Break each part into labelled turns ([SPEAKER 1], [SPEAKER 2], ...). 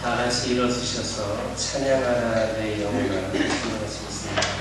[SPEAKER 1] 다 같이 일어서셔서 찬양하라 내 영혼아 기도하시겠습니다.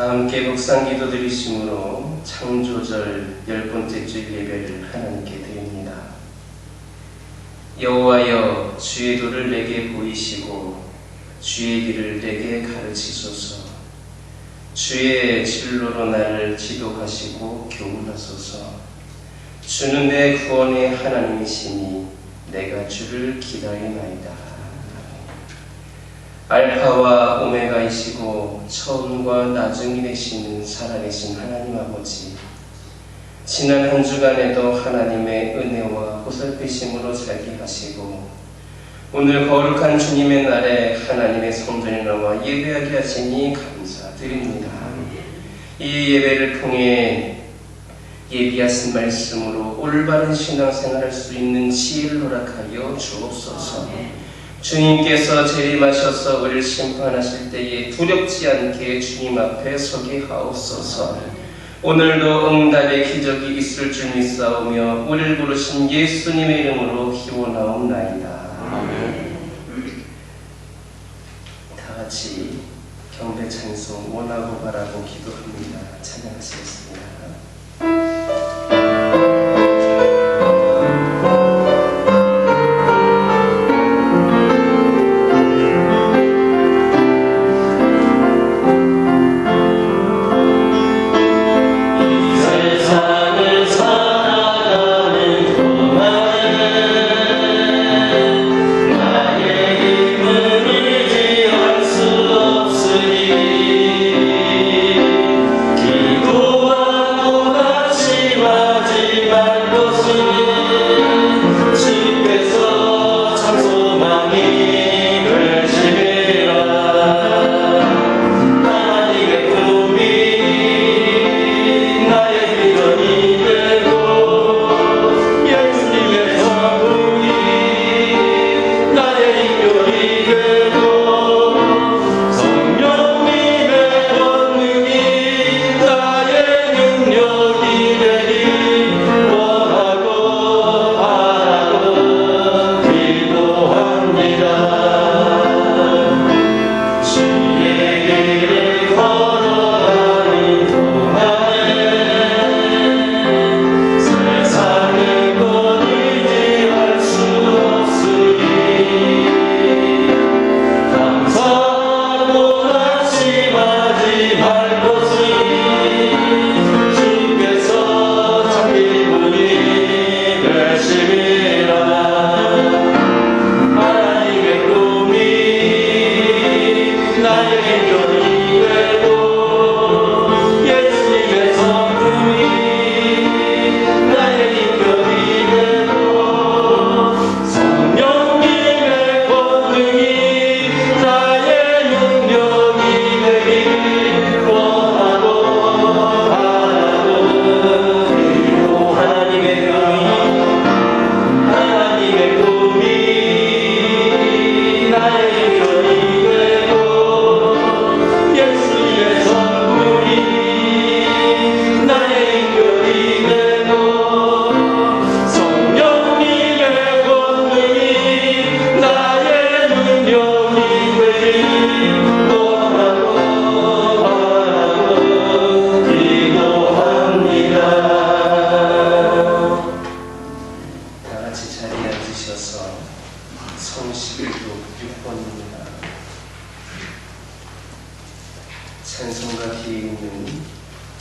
[SPEAKER 1] 다 함께 묵상기도 드리심으로 창조절 10번째 주 예배를 하나님께 드립니다. 여호와여 주의 도를 내게 보이시고 주의 길을 내게 가르치소서. 주의 진로로 나를 지도하시고 교훈하소서. 주는 내 구원의 하나님이시니 내가 주를 기다리나이다. 알파와 오메가이시고 처음과 나중이 되시는 살아계신 하나님 아버지, 지난 한 주간에도 하나님의 은혜와 보살피심으로 살게 하시고 오늘 거룩한 주님의 날에 하나님의 성전에 나와 예배하게 하시니 감사드립니다. 이 예배를 통해 예비하신 말씀으로 올바른 신앙생활할 수 있는 지혜를 허락하여 주옵소서. 주님께서 재림하셔서 우리를 심판하실 때에 두렵지 않게 주님 앞에 서게 하옵소서. 오늘도 응답의 기적이 있을 줄 믿사오며 우리를 부르신 예수님의 이름으로 기원하옵나이다. 아멘. 다 같이 경배 찬송 원하고 바라고 기도합니다. 찬양하시겠습니다.
[SPEAKER 2] 기도하고
[SPEAKER 1] 이어서 성시교도 6번입니다. 찬송가 뒤에 있는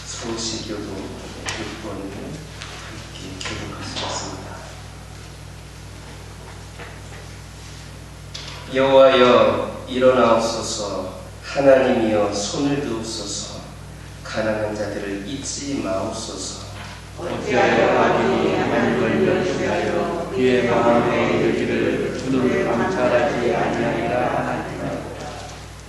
[SPEAKER 1] 성시교도 6번을 함께 기록하시겠습니다. 여호와여 일어나옵소서. 하나님이여 손을 드옵소서. 가난한 자들을 잊지 마옵소서.
[SPEAKER 2] 어찌하여 악인이 하나님을 멸시하여 그의 마음에 이르기를 주를 감찰하지 아니하리라 하나이다.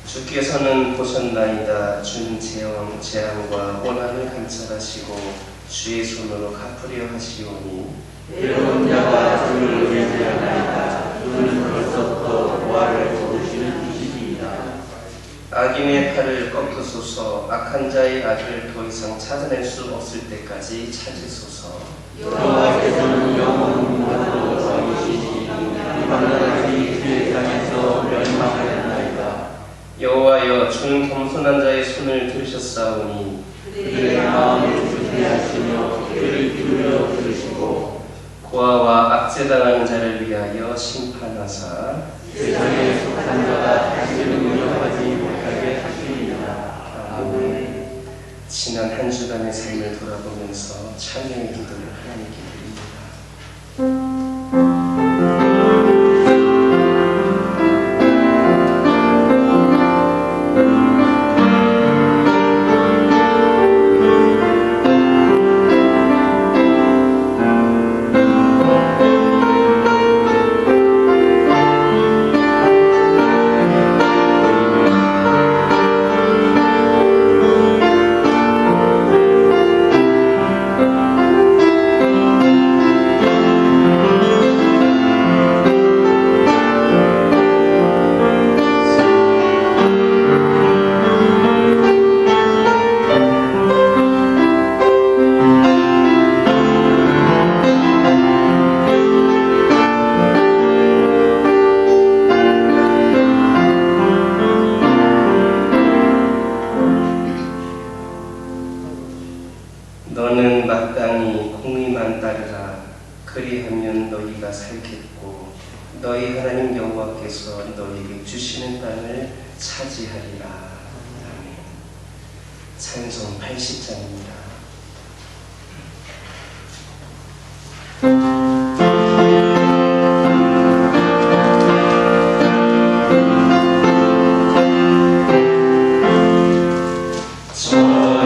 [SPEAKER 1] 주께서는 보셨나이다. 주는 재앙과 원한을 감찰하시고 주의 손으로 갚으려 하시오니
[SPEAKER 2] 외로운 자가 주를 의지하나이다. 주는 벌써부터 보화를 거두시는 이시니이다.
[SPEAKER 1] 악인의 팔을 꺾으소서. 악한 자의 악을 더 이상 찾아낼 수 없을 때까지 찾으소서.
[SPEAKER 2] 여호와께서는 영원 문화로 왕이시니 만나다시 주의 땅에서 멸망하였나이다.
[SPEAKER 1] 여호와여 주는 겸손한 자의 손을 들으셨사오니
[SPEAKER 2] 그들의 마음을 준비하시며 귀를 기울여 들으시고
[SPEAKER 1] 고아와 압제당하는 자를 위하여 심판하사
[SPEAKER 2] 세상에 속한 자가 다시는 운영하지 못하게 하시리이다. 아멘.
[SPEAKER 1] 지난 한 주간의 삶을 돌아보면서 찬양의 기도를 하나님께 드립니다. 너는 마땅히 공의만 따르라. 그리하면 너희가 살겠고 너희 하나님 여호와께서 너희에게 주시는 땅을 차지하리라. 아멘. 찬송 80장입니다.
[SPEAKER 3] 주의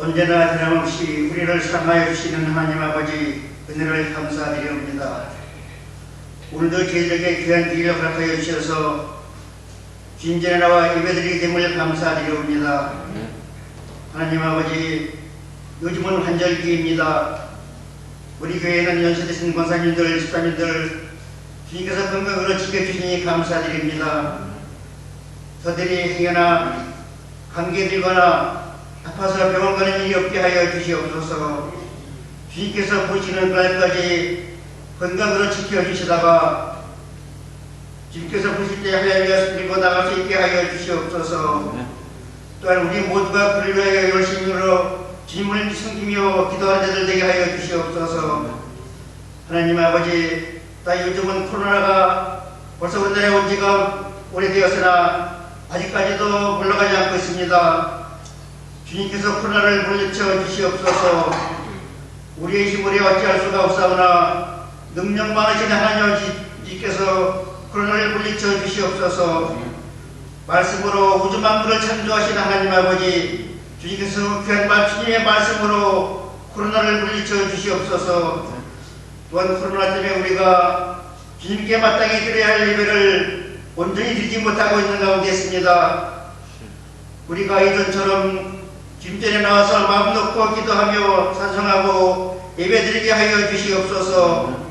[SPEAKER 3] 언제나 변함없이 우리를 사랑하여 주시는 하나님 아버지 은혜를 감사드리옵니다. 오늘도 저희들에게 귀한 기회를 허락하여 주셔서 주님전에 나와 예배드리게 됨을 감사드리옵니다. 하나님 아버지, 요즘은 환절기입니다. 우리 교회에는 연세되신 권사님들, 집사님들 주님께서 건강으로 지켜주시니 감사드립니다. 저들이 행여나 감기에 들거나 아파서 병원 가는 일이 없게 하여 주시옵소서. 주님께서 보시는 그날까지 건강으로 지켜주시다가 주님께서 보실 때 할렐루야 들고 나갈 수 있게 하여 주시옵소서. 또한 우리 모두가 그를 위하여 열심으로 주님을 섬기며 기도하는 자들 되게 하여 주시옵소서. 하나님 아버지, 요즘은 코로나가 벌써 우리나라에 온 지가 오래되었으나 아직까지도 물러가지 않고 있습니다. 주님께서 코로나를 물리쳐 주시옵소서. 우리의 힘으로 어찌할 수가 없사오나 능력 많으신 하나님 주님께서 코로나를 물리쳐 주시옵소서. 말씀으로 우주 만물을 창조하신 하나님 아버지, 주님께서 귀한 주님의 말씀으로 코로나를 물리쳐 주시옵소서. 또한 코로나 때문에 우리가 주님께 마땅히 드려야 할 예배를 온전히 드리지 못하고 있는 가운데 있습니다. 우리가 이전처럼 주님전에 나와서 마음 놓고 기도하며 찬송하고 예배드리게 하여 주시옵소서.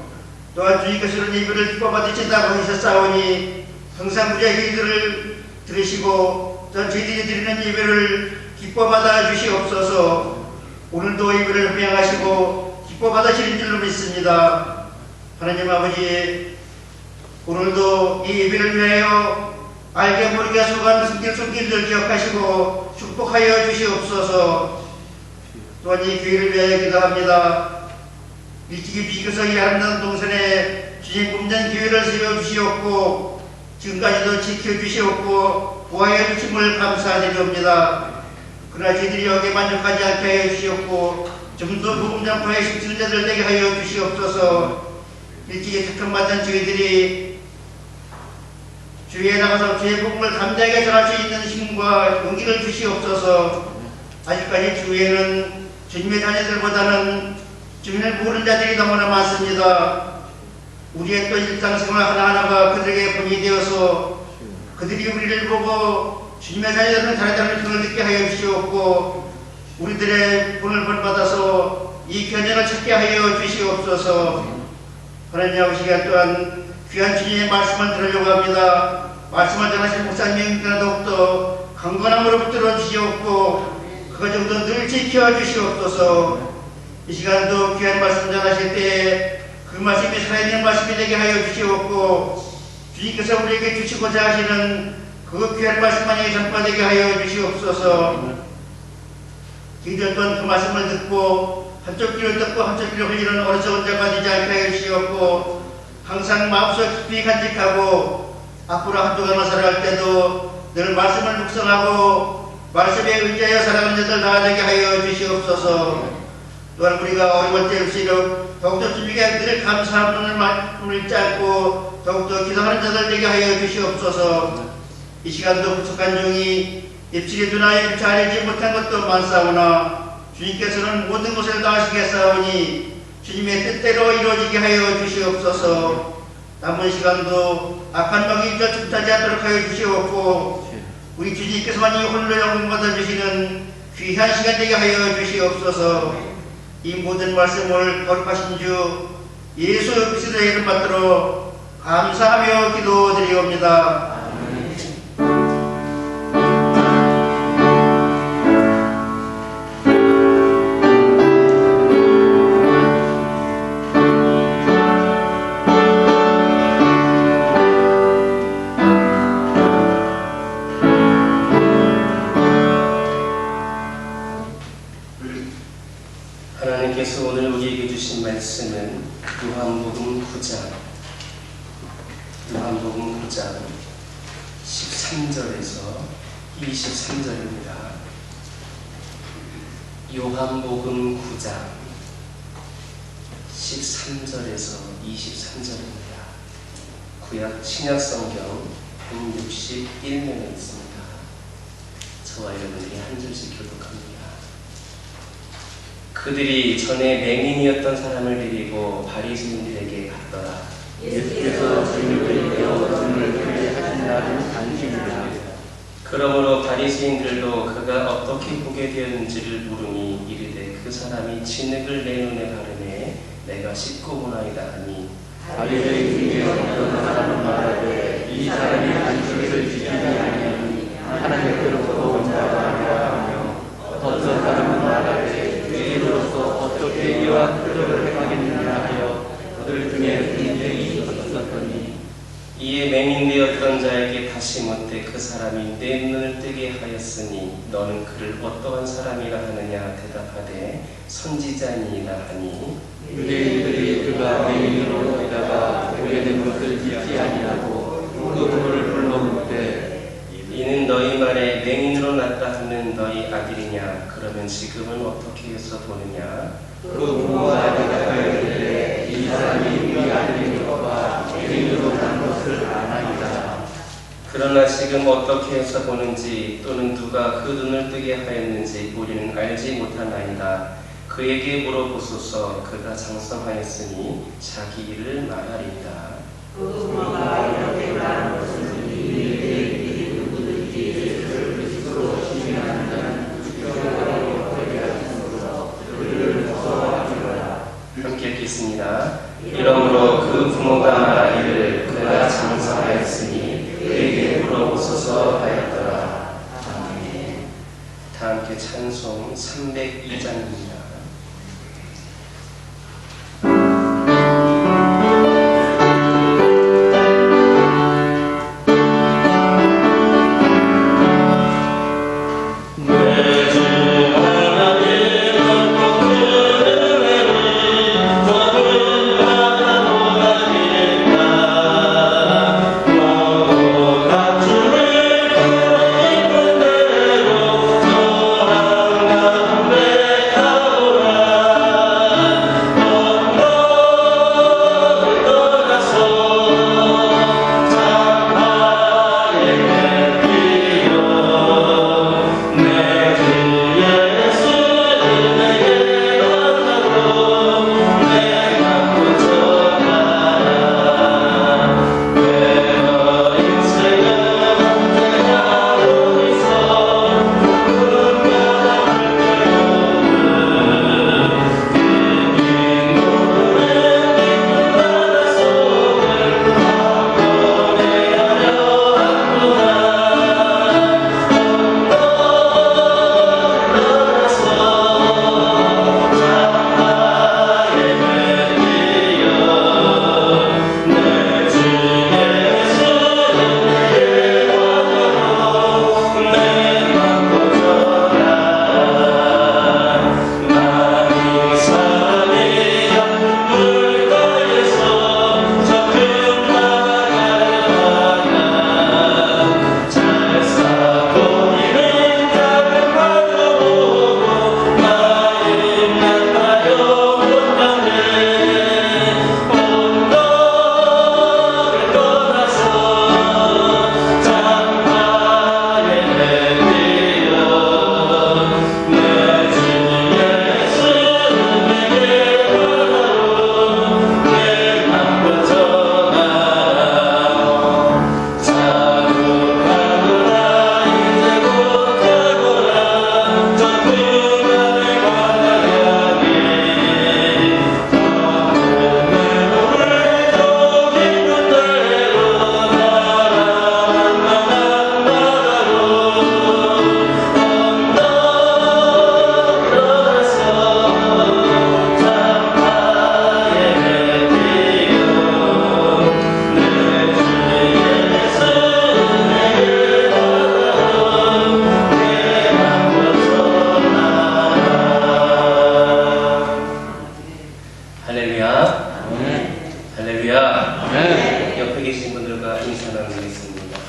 [SPEAKER 3] 또한 주님께서는 예배를 기뻐 받으신다고 하셨사오니 항상 우리의 기도를 들으시고 또한 저희들이 드리는 예배를 기뻐 받아 주시옵소서. 오늘도 예배를 헌명하시고 기뻐 받으시는 줄로 믿습니다. 하나님 아버지, 오늘도 이 예배를 위하여 알게 모르게 수고한 손길들 기억하시고 축복하여 주시옵소서. 또한 이 교회를 위하여 기도합니다. 일찍이 비교서 이 아름다운 동산에 주님 몸전 교회를 세워주시옵고 지금까지도 지켜주시옵고 보호하여 주심을 감사드리옵니다. 그러나 저희들이 여기에 만족하지 않게 하여 주시옵고 좀 더 복음전파에 힘쓰는 자들 되게 하여 주시옵소서. 일찍이 특권받은 저희들이 주위에 나가서 주의 복음을 담대하게 전할 수 있는 힘과 용기를 주시옵소서. 아직까지 주위에는 주님의 자녀들보다는 주님을 모르는 자들이 너무나 많습니다. 우리의 또 일상생활 하나하나가 그들에게 본이 되어서 그들이 우리를 보고 주님의 자녀들은 잘했다는 평을 듣게 하여 주시옵고 우리들의 본을 본받아서 이 견연을 찾게 하여 주시옵소서. 하나님 아버지, 시간 또한 귀한 주님의 말씀을 들으려고 합니다. 말씀을 전하신 목사님께나 더욱더 강건함으로 붙들어 주시옵고 그것 정도 늘 지켜주시옵소서. 이 시간도 귀한 말씀 전하실 때 그 말씀이 살아있는 말씀이 되게 하여 주시옵고 주님께서 우리에게 주시고자 하시는 그 귀한 말씀만이 전파되게 하여 주시옵소서. 기도 또한 그 말씀을 듣고 한쪽 귀를 듣고 한쪽 귀를 흘리는 어리석은 자가 되지 않게 하여 주시옵고 항상 마음속 깊이 간직하고 앞으로 한두 가마 살아갈 때도 늘 말씀을 묵상하고 말씀에 의지하여 살아가는 자들 나아되게 하여 주시옵소서. 또한 우리가 어려울 때일수록 더욱더 주님께 늘 감사한 눈을 짧고 더욱더 기도하는 자들 되게 하여 주시옵소서. 이 시간도 부족한 종이 입술에 눈하에 비춰 알지 못한 것도 많사오나 주님께서는 모든 것을 다 하시겠사오니 주님의 뜻대로 이루어지게 하여 주시옵소서. 남은 시간도 악한 방이 쫓아지 않도록 하여 주시옵고 우리 주님께서만이 홀로 영광 받아주시는 귀한 시간 되게 하여 주시옵소서. 이 모든 말씀을 거룩하신 주 예수 그리스도의 이름 받들어 감사하며 기도드리옵니다.
[SPEAKER 1] 하나님께서 오늘 우리에게 주신 말씀은 요한복음 9장 13절에서 23절입니다. 요한복음 9장 13절에서 23절입니다. 구약 신약성경 161면에 있습니다. 저와 여러분들이 한 줄씩 교독합니다. 그들이 전에 맹인이었던 사람을 데리고 바리새인들에게 갔더라.
[SPEAKER 2] 예수께서 증인을 이어 눈을 뜨게 하신다는 안식이라.
[SPEAKER 1] 그러므로 바리새인들도 그가 어떻게 보게 되었는지를 물으니 이르되 그 사람이 진흙을 내 눈에 바르매 내가 씻고 보나이다 하니
[SPEAKER 2] 바리새인 중에 어떤 사람은 말하되 이 사람이 안식일을 지키지 아니하니 하나님께로부터 온 자가 아니라 하며 어떤 사람은 말하되 죄인으로서 어떻게 이러한 표적을 행하겠느냐 하여 그들 중에 분쟁이 있었더니
[SPEAKER 1] 이에 맹인되었던 자에게 다시 묻되 그 사람이 내 눈을 뜨게 하였으니 너는 그를 어떠한 사람이라 하느냐 대답하되 선지자니이다 하니
[SPEAKER 2] 유대인들이 그가 맹인으로 있다가 보게 된 것을 잊지 아니하고 그 부모를 불러 묻되
[SPEAKER 1] 이는 너희 말에 맹인으로 났다 하는 너희 아들이냐 그러면 지금은 어떻게 해서 보느냐
[SPEAKER 2] 그 부모가 대답하였는데 이 사람이 우리 아들인 것과 맹인으로 난 것을 아나이다.
[SPEAKER 1] 그러나 지금 어떻게 해서 보는지 또는 누가 그 눈을 뜨게 하였는지 우리는 알지 못하나이다. 그에게 물어보소서. 그가 장성하였으니 자기 일을 말하리이다.
[SPEAKER 4] 그 부모가 이렇게 말한 것은 이들이 누구든지 예수를 그리스도로 시인하는 자는 죽여버리고 버리게 하심으로 그를 무서워하리라.
[SPEAKER 1] 함께 읽겠습니다. 이러므로 그 부모가 말하기를 그가 장성하였으니 그에게 물어보소서 하였더라. 아멘. 다 함께 찬송 302장입니다.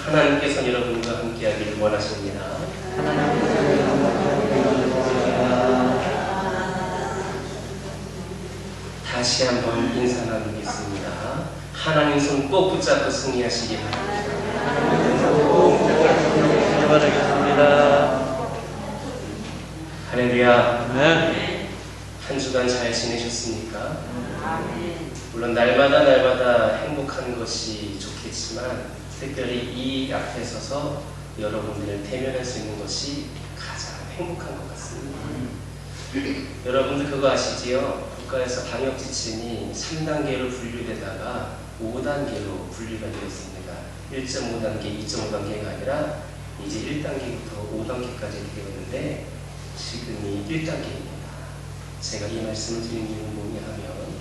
[SPEAKER 1] 하나님께서 여러분과 함께하기를 원하십니다. 다시 한번 인사 나누겠습니다. 하나님 손 꼭 붙잡고 승리하시기 바랍니다.
[SPEAKER 2] 바라겠습니다.
[SPEAKER 1] 할렐루야.
[SPEAKER 2] 네.
[SPEAKER 1] 한 주간 잘 지내셨습니까?
[SPEAKER 4] 아멘.
[SPEAKER 1] 물론 날마다 행복한 것이 좋겠지만 특별히 이 앞에 서서 여러분들을 대면할 수 있는 것이 가장 행복한 것 같습니다. 여러분들 그거 아시지요? 국가에서 방역 지침이 3단계로 분류되다가 5단계로 분류가 되었습니다. 1.5단계, 2.5단계가 아니라 이제 1단계부터 5단계까지 되었는데 지금이 1단계입니다. 제가 이 말씀을 드리는 이유는 뭐냐 하면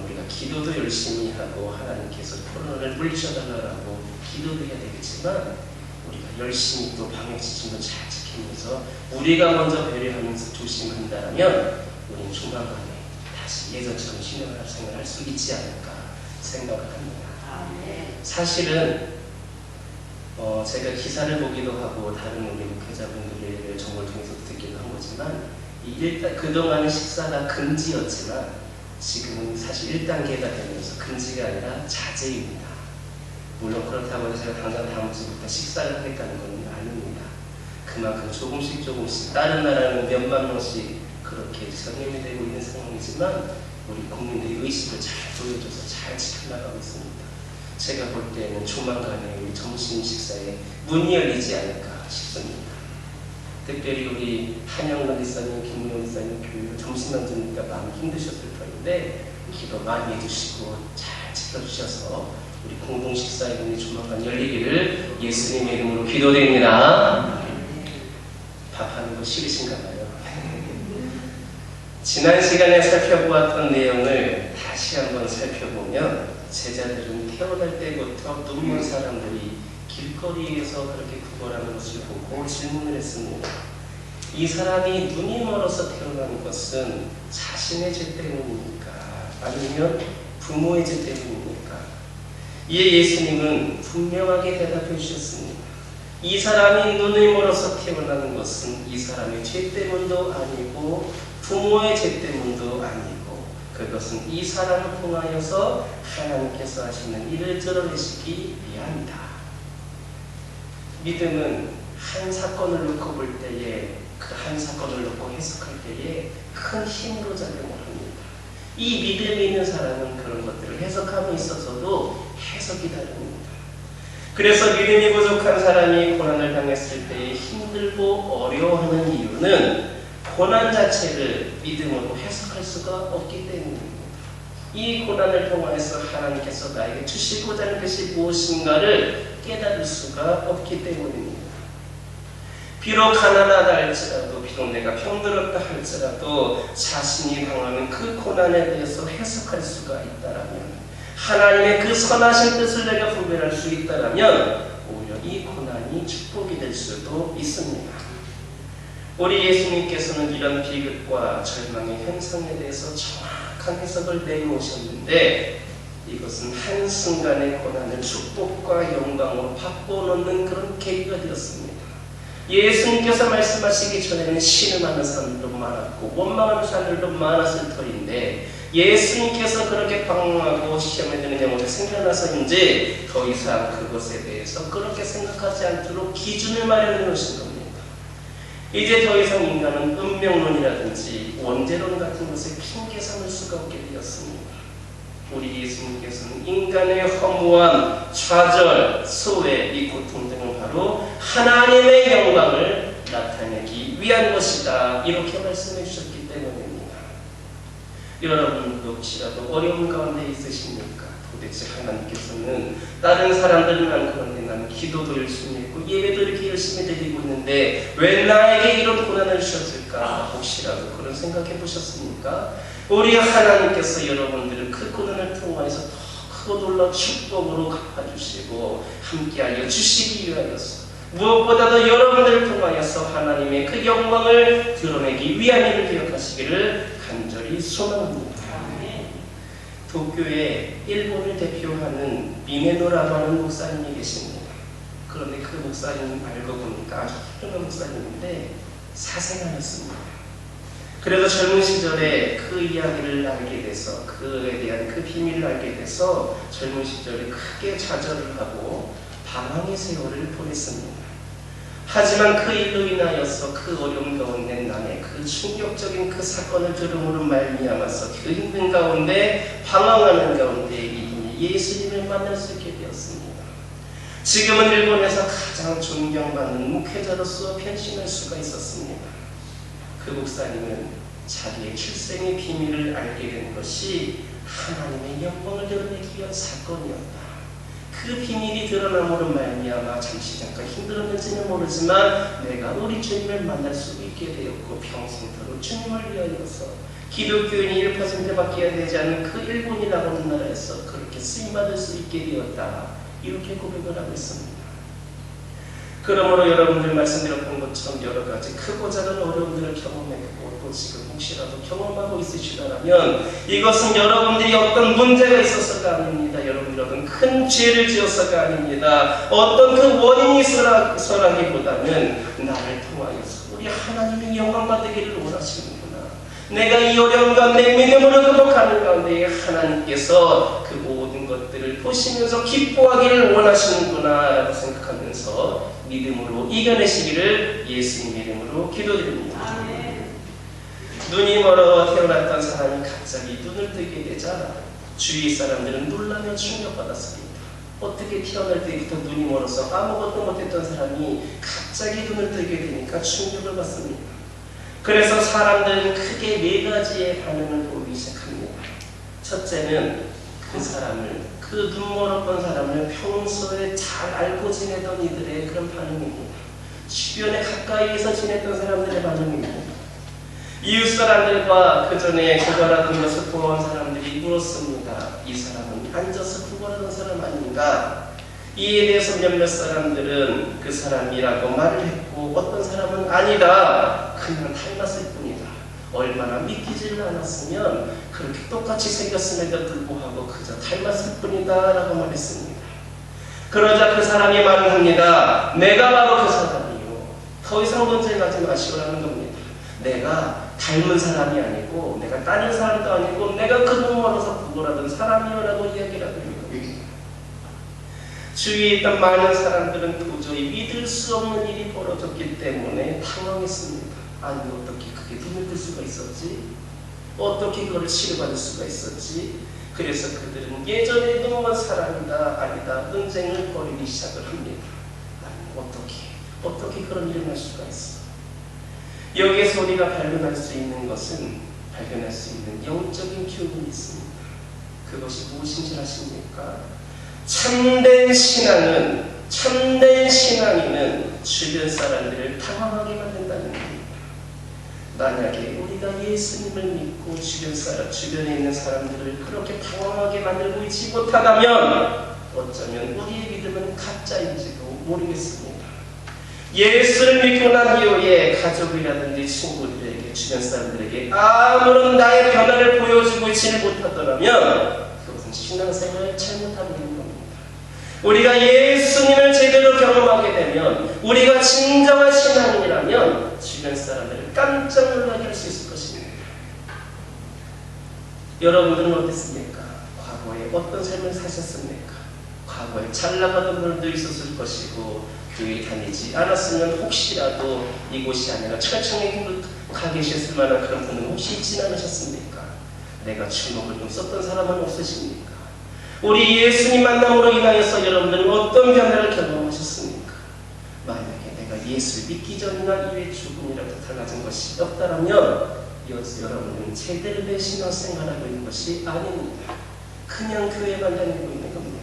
[SPEAKER 1] 우리가 기도도 열심히 하고 하나님께서 코로나를 물리쳐달라고 기도도 해야 되겠지만 우리가 열심히 또 방역 지침도 잘 지키면서 우리가 먼저 배려하면서 조심한다면 우리는 조만간에 다시 예전처럼 신앙생활을 할 수 있지 않을까 생각을 합니다. 사실은 제가 기사를 보기도 하고 다른 우리 목회자분들의 정보를 통해서 듣기도 한 거지만 그동안은 식사가 금지였지만 지금은 사실 1단계가 되면서 금지가 아니라 자제입니다. 물론 그렇다고 해서 제가 당장 다음 주부터 식사를 하겠다는 건 아닙니다. 그만큼 조금씩 다른 나라는 몇만 명씩 그렇게 전염이 되고 있는 상황이지만 우리 국민들이 의식을 잘 보여줘서 잘 지켜나가고 있습니다. 제가 볼 때는 조만간에 우리 점심 식사에 문이 열리지 않을까 싶습니다. 특별히 우리 한영란 지사님, 김문영 지사님 교회로 점심 안 주니까 마음이 힘드셨을 터인데 기도 많이 해주시고 잘 지켜주셔서 우리 공동 식사의 문이 조만간 열리기를 예수님의 이름으로 기도드립니다. 밥하는 거 싫으신가 봐요. 지난 시간에 살펴보았던 내용을 다시 한번 살펴보면 제자들은 태어날 때부터 눈먼 사람들이 길거리에서 그렇게 구걸하는 것을 보고 질문을 했습니다. 이 사람이 눈이 멀어서 태어난 것은 자신의 죄 때문입니까? 아니면 부모의 죄 때문입니까? 이에 예수님은 분명하게 대답해 주셨습니다. 이 사람이 눈이 멀어서 태어나는 것은 이 사람의 죄 때문도 아니고 부모의 죄 때문도 아니고 그것은 이 사람을 통하여서 하나님께서 하시는 일을 드러내시기 위함이다. 믿음은 한 사건을 놓고 볼 때에 그 한 사건을 놓고 해석할 때에 큰 힘으로 작용을 합니다. 이 믿음이 있는 사람은 그런 것들을 해석함에 있어서도 해석이 다릅니다. 그래서 믿음이 부족한 사람이 고난을 당했을 때에 힘들고 어려워하는 이유는 고난 자체를 믿음으로 해석할 수가 없기 때문입니다. 이 고난을 통해서 하나님께서 나에게 주시고자 하는 것이 무엇인가를 깨달을 수가 없기 때문입니다. 비록 가난하다 할지라도 비록 내가 병들었다 할지라도 자신이 당하는 그 고난에 대해서 해석할 수가 있다라면 하나님의 그 선하신 뜻을 내가 분별할 수 있다라면 오히려 이 고난이 축복이 될 수도 있습니다. 우리 예수님께서는 이런 비극과 절망의 현상에 대해서 정확한 해석을 내놓으셨는데 이것은 한순간의 고난을 축복과 영광으로 바꿔놓는 그런 계기가 되었습니다. 예수님께서 말씀하시기 전에는 신음하는 사람들도 많았고 원망하는 사람들도 많았을 터인데 예수님께서 그렇게 방황하고 시험에 드는 영혼이 생겨나서인지 더 이상 그것에 대해서 그렇게 생각하지 않도록 기준을 마련해 놓으신 겁니다. 이제 더 이상 인간은 운명론이라든지 원죄론 같은 것에 핑계 삼을 수가 없게 되었습니다. 우리 예수님께서는 인간의 허무함, 좌절, 소외, 이 고통 등은 바로 하나님의 영광을 나타내기 위한 것이다. 이렇게 말씀해 주셨기 때문입니다. 여러분도 혹시라도 어려운 가운데 있으십니까? 도대체 하나님께서는 다른 사람들은 안 그런데 나는 기도도 열심히 했고 예배도 이렇게 열심히 드리고 있는데 왜 나에게 이런 고난을 주셨을까? 혹시라도 그런 생각해 보셨습니까? 우리 하나님께서 여러분들을 그 고난을 통해서 더 크고 놀라운 축복으로 갚아주시고 함께 알려주시기 위하여서 무엇보다도 여러분들을 통하여서 하나님의 그 영광을 드러내기 위한 일을 기억하시기를 간절히 소망합니다. 도쿄에 일본을 대표하는 미네노라고 하는 목사님이 계십니다. 그런데 그 목사님 알고 보니까 아주 훌륭한 목사님인데 사생아였습니다. 그래서 젊은 시절에 그 이야기를 알게 돼서 그에 대한 그 비밀을 알게 돼서 젊은 시절에 크게 좌절을 하고 방황의 세월을 보냈습니다. 하지만 그 일로 인하여서 그 어려움 가운데 남의 그 충격적인 그 사건을 들음으로 말미암아서 그 힘든 가운데 방황하는 가운데 이분이 예수님을 만날 수 있게 되었습니다. 지금은 일본에서 가장 존경받는 목회자로서 변신할 수가 있었습니다. 그 목사님은 자기의 출생의 비밀을 알게 된 것이 하나님의 영광을 드러내기 위한 사건이었다. 그 비밀이 드러남으로 말미암아 잠시 잠깐 힘들었는지는 모르지만 내가 우리 주님을 만날 수 있게 되었고 평생토록 주님을 위하여서 기독교인이 1%밖에 되지 않는 그 일본이라고 하는 나라에서 그렇게 쓰임받을 수 있게 되었다. 이렇게 고백을 하고 있습니다. 그러므로 여러분들 말씀드렸던 것처럼 여러 가지 크고 작은 어려움들을 경험했고 또 지금 혹시라도 경험하고 있으시다면 이것은 여러분들이 어떤 문제가 있어서가 아닙니다. 여러분들이 어떤 큰 죄를 지어서가 아닙니다. 어떤 그 원인이 있어라기보다는 나를 통하여서 우리 하나님이 영광 받으기를 원하시는구나. 내가 이 어려움 가운데 믿음으로 극복하는 가운데 하나님께서 그 모든 것들을 보시면서 기뻐하기를 원하시는구나 라고 생각하면서 믿음으로 이겨내시기를 예수님 이름으로 기도드립니다.
[SPEAKER 4] 아멘.
[SPEAKER 1] 눈이 멀어 태어났던 사람이 갑자기 눈을 뜨게 되자 주위 사람들은 놀라며 충격받았습니다. 어떻게 태어날 때부터 눈이 멀어서 아무것도 못했던 사람이 갑자기 눈을 뜨게 되니까 충격을 받습니다. 그래서 사람들은 크게 4가지의 반응을 보이기 시작합니다. 첫째는 그 사람을, 그 눈 멀었던 사람을 평소에 잘 알고 지내던 이들의 그런 반응입니다. 주변에 가까이에서 지냈던 사람들의 반응입니다. 이웃 사람들과 그 전에 구걸하던 것을 보아온 사람들이 물었습니다. 이 사람은 앉아서 구걸하던 사람 아닌가? 이에 대해서 몇몇 사람들은 그 사람이라고 말을 했고 어떤 사람은 아니다. 그냥 닮았을 뿐이다. 얼마나 믿기지를 않았으면 그렇게 똑같이 생겼음에도 불구하고 그저 닮았을 뿐이다 라고 말했습니다. 그러자 그 사람이 말을 합니다. 내가 바로 그 사람이요. 더 이상 논쟁하지 마시오라는 겁니다. 내가 닮은 사람이 아니고 내가 다른 사람도 아니고 내가 그 눈 멀어서 구걸하던 사람이요라고 이야기를 하는 겁니다. 주위에 있던 많은 사람들은 도저히 믿을 수 없는 일이 벌어졌기 때문에 당황했습니다. 아니 어떻게 그게 눈을 뜰 수가 있었지? 어떻게 그걸 치료받을 수가 있었지? 그래서 그들은 예전에 눈먼 사람이다 아니다 논쟁을 벌이기 시작을 합니다. 아니 어떻게 그런 일을 할 수가 있어? 여기에서 우리가 발견할 수 있는 영적인 교훈이 있습니다. 그것이 무엇인지 아십니까? 참된 신앙인은 주변 사람들을 당황하게 만든다는 겁니다. 만약에 우리가 예수님을 믿고 주변에 있는 사람들을 그렇게 당황하게 만들고 있지 못하다면 어쩌면 우리의 믿음은 가짜인지도 모르겠습니다. 예수를 믿고 난 이후에 가족이라든지 친구들에게 주변 사람들에게 아무런 나의 변화를 보여주고 있지를 못하더라면 그것은 신앙생활을 잘못하고 있는 겁니다. 우리가 예수님을 제대로 경험하게 되면 우리가 진정한 신앙인이라면 주변 사람들을 깜짝 놀라게 할 수 있을 것입니다. 여러분들은 어땠습니까? 과거에 어떤 삶을 사셨습니까? 과거에 잘 나가던 분들도 있었을 것이고 교회 다니지 않았으면 혹시라도 이곳이 아니라 철창에 가 계셨을 만한 그런 분은 혹시 있지 않으셨습니까? 내가 주먹을 좀 썼던 사람은 없으십니까? 우리 예수님 만남으로 인하여서 여러분들은 어떤 변화를 경험하셨습니까? 만약에 내가 예수를 믿기 전이나 이후에 죽음이라도 달라진 것이 없다면 여러분은 제대로 된 신앙생활하고 있는 것이 아닙니다. 그냥 교회만 다니고 있는 겁니다.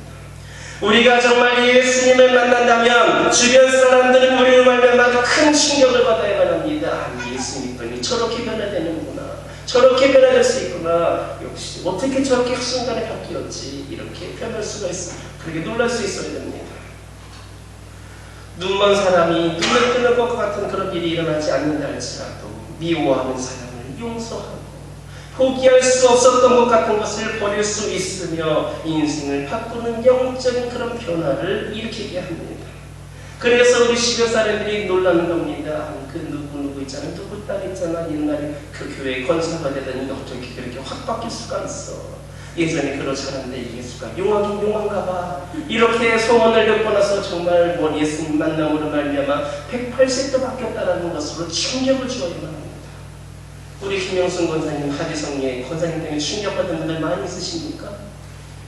[SPEAKER 1] 우리가 정말 예수님을 만난다면 주변 사람들은 우리를 말미암아 큰 충격을 받아야만 합니다. 예수 믿더니 저렇게 변화되는구나. 저렇게 변화될 수 있구나. 역시 어떻게 저렇게 순간에 바뀌었지. 이렇게 변할 수가 있습니다. 그렇게 놀랄 수 있어야 됩니다. 눈먼 사람이 눈을 뜨는 것 같은 그런 일이 일어나지 않는다 할지라도 미워하는 사람을 용서하고 포기할 수 없었던 것 같은 것을 버릴 수 있으며 인생을 바꾸는 영적인 그런 변화를 일으키게 합니다. 그래서 우리 주변 사람들이 놀라는 겁니다. 그 누구 있잖아, 누구 딸 있잖아, 옛날에 그 교회 권사가 되더니 어떻게 그렇게 확 바뀔 수가 있어. 예전에 그렇지 않았는데 예수가 용하긴 용한가 봐. 이렇게 소문을 듣고 나서 정말 예수님 만남으로 말미암아 180도 바뀌었다는 것으로 충격을 주어야만 합니다. 우리 김영순 권사님 하지성리에 권사님 때문에 충격받은 분들 많이 있으십니까?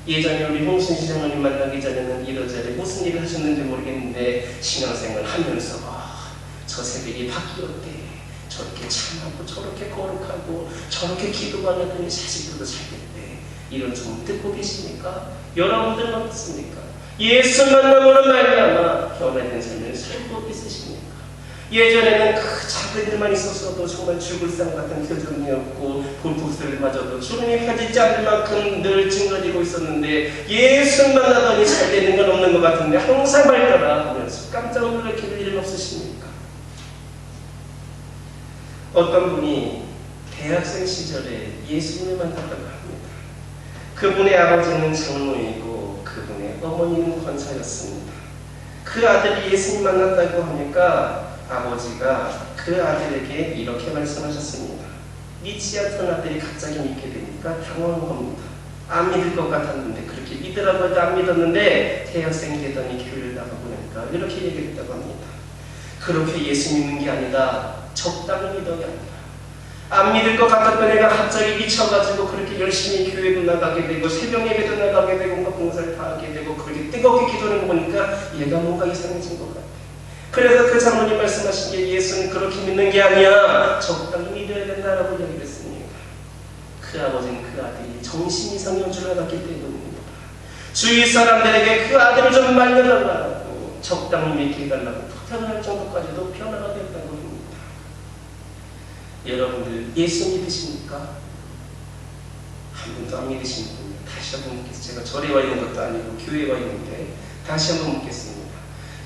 [SPEAKER 1] 예전에 우리 홍순시 장로님 만나기 전에는 이러저러 무슨 일을 하셨는지 모르겠는데 신앙생활 하면서 저 새벽이 바뀌었대. 저렇게 참하고 저렇게 거룩하고 저렇게 기도만 했더니 자식들도 잘 됐대. 이런 소문 듣고 계십니까? 여러분들은 어떻습니까? 예수 만남으로 말미암아 변화된 삶을 살고 있으십니까? 예전에는 그 작은 일만 있었어도 정말 죽을 상 같은 표정이었고 볼복스를 주름이 펴지지 않을 만큼 늘 찡그리고 있었는데 예수 만나더니 잘 되는 건 없는 것 같은데 항상 밝더라 하면서 깜짝 놀라킬 일은 없으십니까? 어떤 분이 대학생 시절에 예수님을 만났다고 합니다. 그분의 아버지는 장로이고 그분의 어머니는 권사였습니다. 그 아들이 예수님 만났다고 하니까 아버지가 그 아들에게 이렇게 말씀하셨습니다. 믿지 않던 아들이 갑자기 믿게 되니까 당황합니다. 안 믿을 것 같았는데 그렇게 믿으라고 해도 안 믿었는데 대학생 되더니 교회를 나가보니까 이렇게 얘기했다고 합니다. 그렇게 예수 믿는 게 아니라 적당히 믿어야 합니다. 안 믿을 것 같았던 애가 갑자기 미쳐가지고 그렇게 열심히 교회도 나가게 되고 새벽 예배도 나가게 되고 막 봉사를 다 하게 되고 그렇게 뜨겁게 기도하는 거 보니까 얘가 뭔가 이상해진 것 같아요. 그래서 그 장로님 말씀하신 게 예수는 그렇게 믿는 게 아니야. 적당히 믿어야 된다라고 얘기를 했습니다. 그 아버지는 그 아들이 정신 이상의 줄 알았기 때문입니다. 주위 사람들에게 그 아들을 좀 말려달라고 적당히 믿게 해달라고 부탁을 할 정도까지도 변화가 됐다고 합니다. 여러분들 예수 믿으십니까? 한 분도 안 믿으시는 분이요. 다시 한번 묻겠습니다. 제가 절에 와 있는 것도 아니고 교회에 와 있는데 다시 한번 묻겠습니다.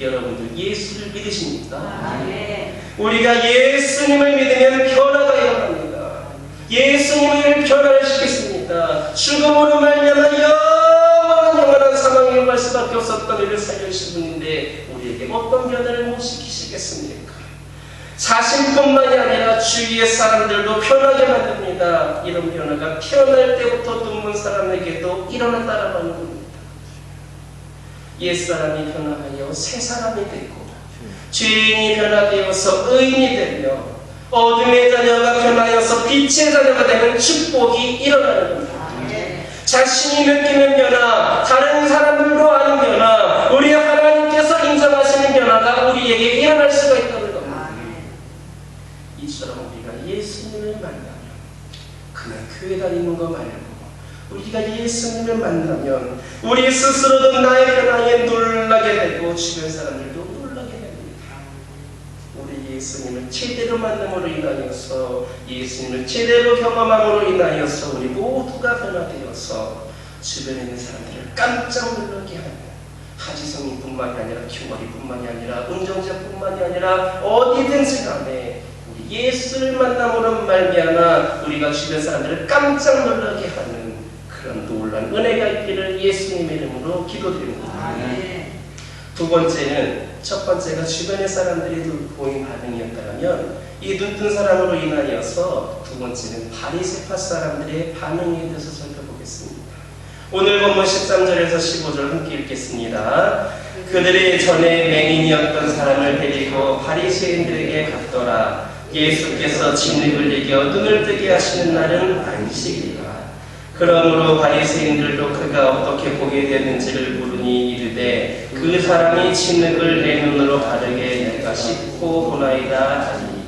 [SPEAKER 1] 여러분들 예수를 믿으십니까?
[SPEAKER 4] 네.
[SPEAKER 1] 우리가 예수님을 믿으면 변화가 일어납니다. 예수님을 변화를 시켰습니다. 죽음으로 말미암아 영원한 사망에 갈 수밖에 없었던 우리를 살려주신 분인데 우리에게 어떤 변화를 못 시키시겠습니까? 자신뿐만이 아니라 주위의 사람들도 변하게 만듭니다. 이런 변화가 태어날 때부터 눈먼 사람에게도 일어났다라고 하는 겁니다. 옛사람이 변화하여 새사람이 되고 죄인이 변화되어서 의인이 되며 어둠의 자녀가 변하여서 빛의 자녀가 되는 축복이 일어나는 겁니다. 자신이 느끼는 변화, 다른 사람들도 아는 변화, 우리 하나님께서 인정하시는 변화가 우리에게 일어날 수가 있다는 겁니다. 이처럼 우리가 예수님을 만나면 그냥 교회 다니는 거 말고 우리가 예수님을 만나면 우리 스스로도 나의 변화에 놀라게 되고 주변 사람들도 놀라게 됩니다. 우리 예수님을 제대로 만남으로 인하여서 예수님을 제대로 경험함으로 인하여서 우리 모두가 변화되어서 주변에 있는 사람들을 깜짝 놀라게 하는 하지성이뿐만이 아니라 교머리뿐만이 아니라 운전자뿐만이 아니라 어디든지 간에 우리 예수를 만남으로 말미암아 우리가 주변 사람들을 깜짝 놀라게 하는 그런 놀라운 은혜가 있기를 예수님의 이름으로 기도드립니다. 두 번째는 첫 번째가 주변의 사람들이 보인 반응이었다면 이 눈뜬 사람으로 인하여서 두 번째는 바리새파 사람들의 반응에 대해서 살펴보겠습니다. 오늘 본문 13절에서 15절 함께 읽겠습니다. 그들이 전에 맹인이었던 사람을 데리고 바리새인들에게 갔더라. 예수께서 진흙을 이겨 눈을 뜨게 하시는 날은 안식이라. 그러므로 바리새인들도 그가 어떻게 보게 되었는지를 물으니 이르되 그 사람이 진흙을 내 눈으로 바르게 내가 씻고 보나이다 하니.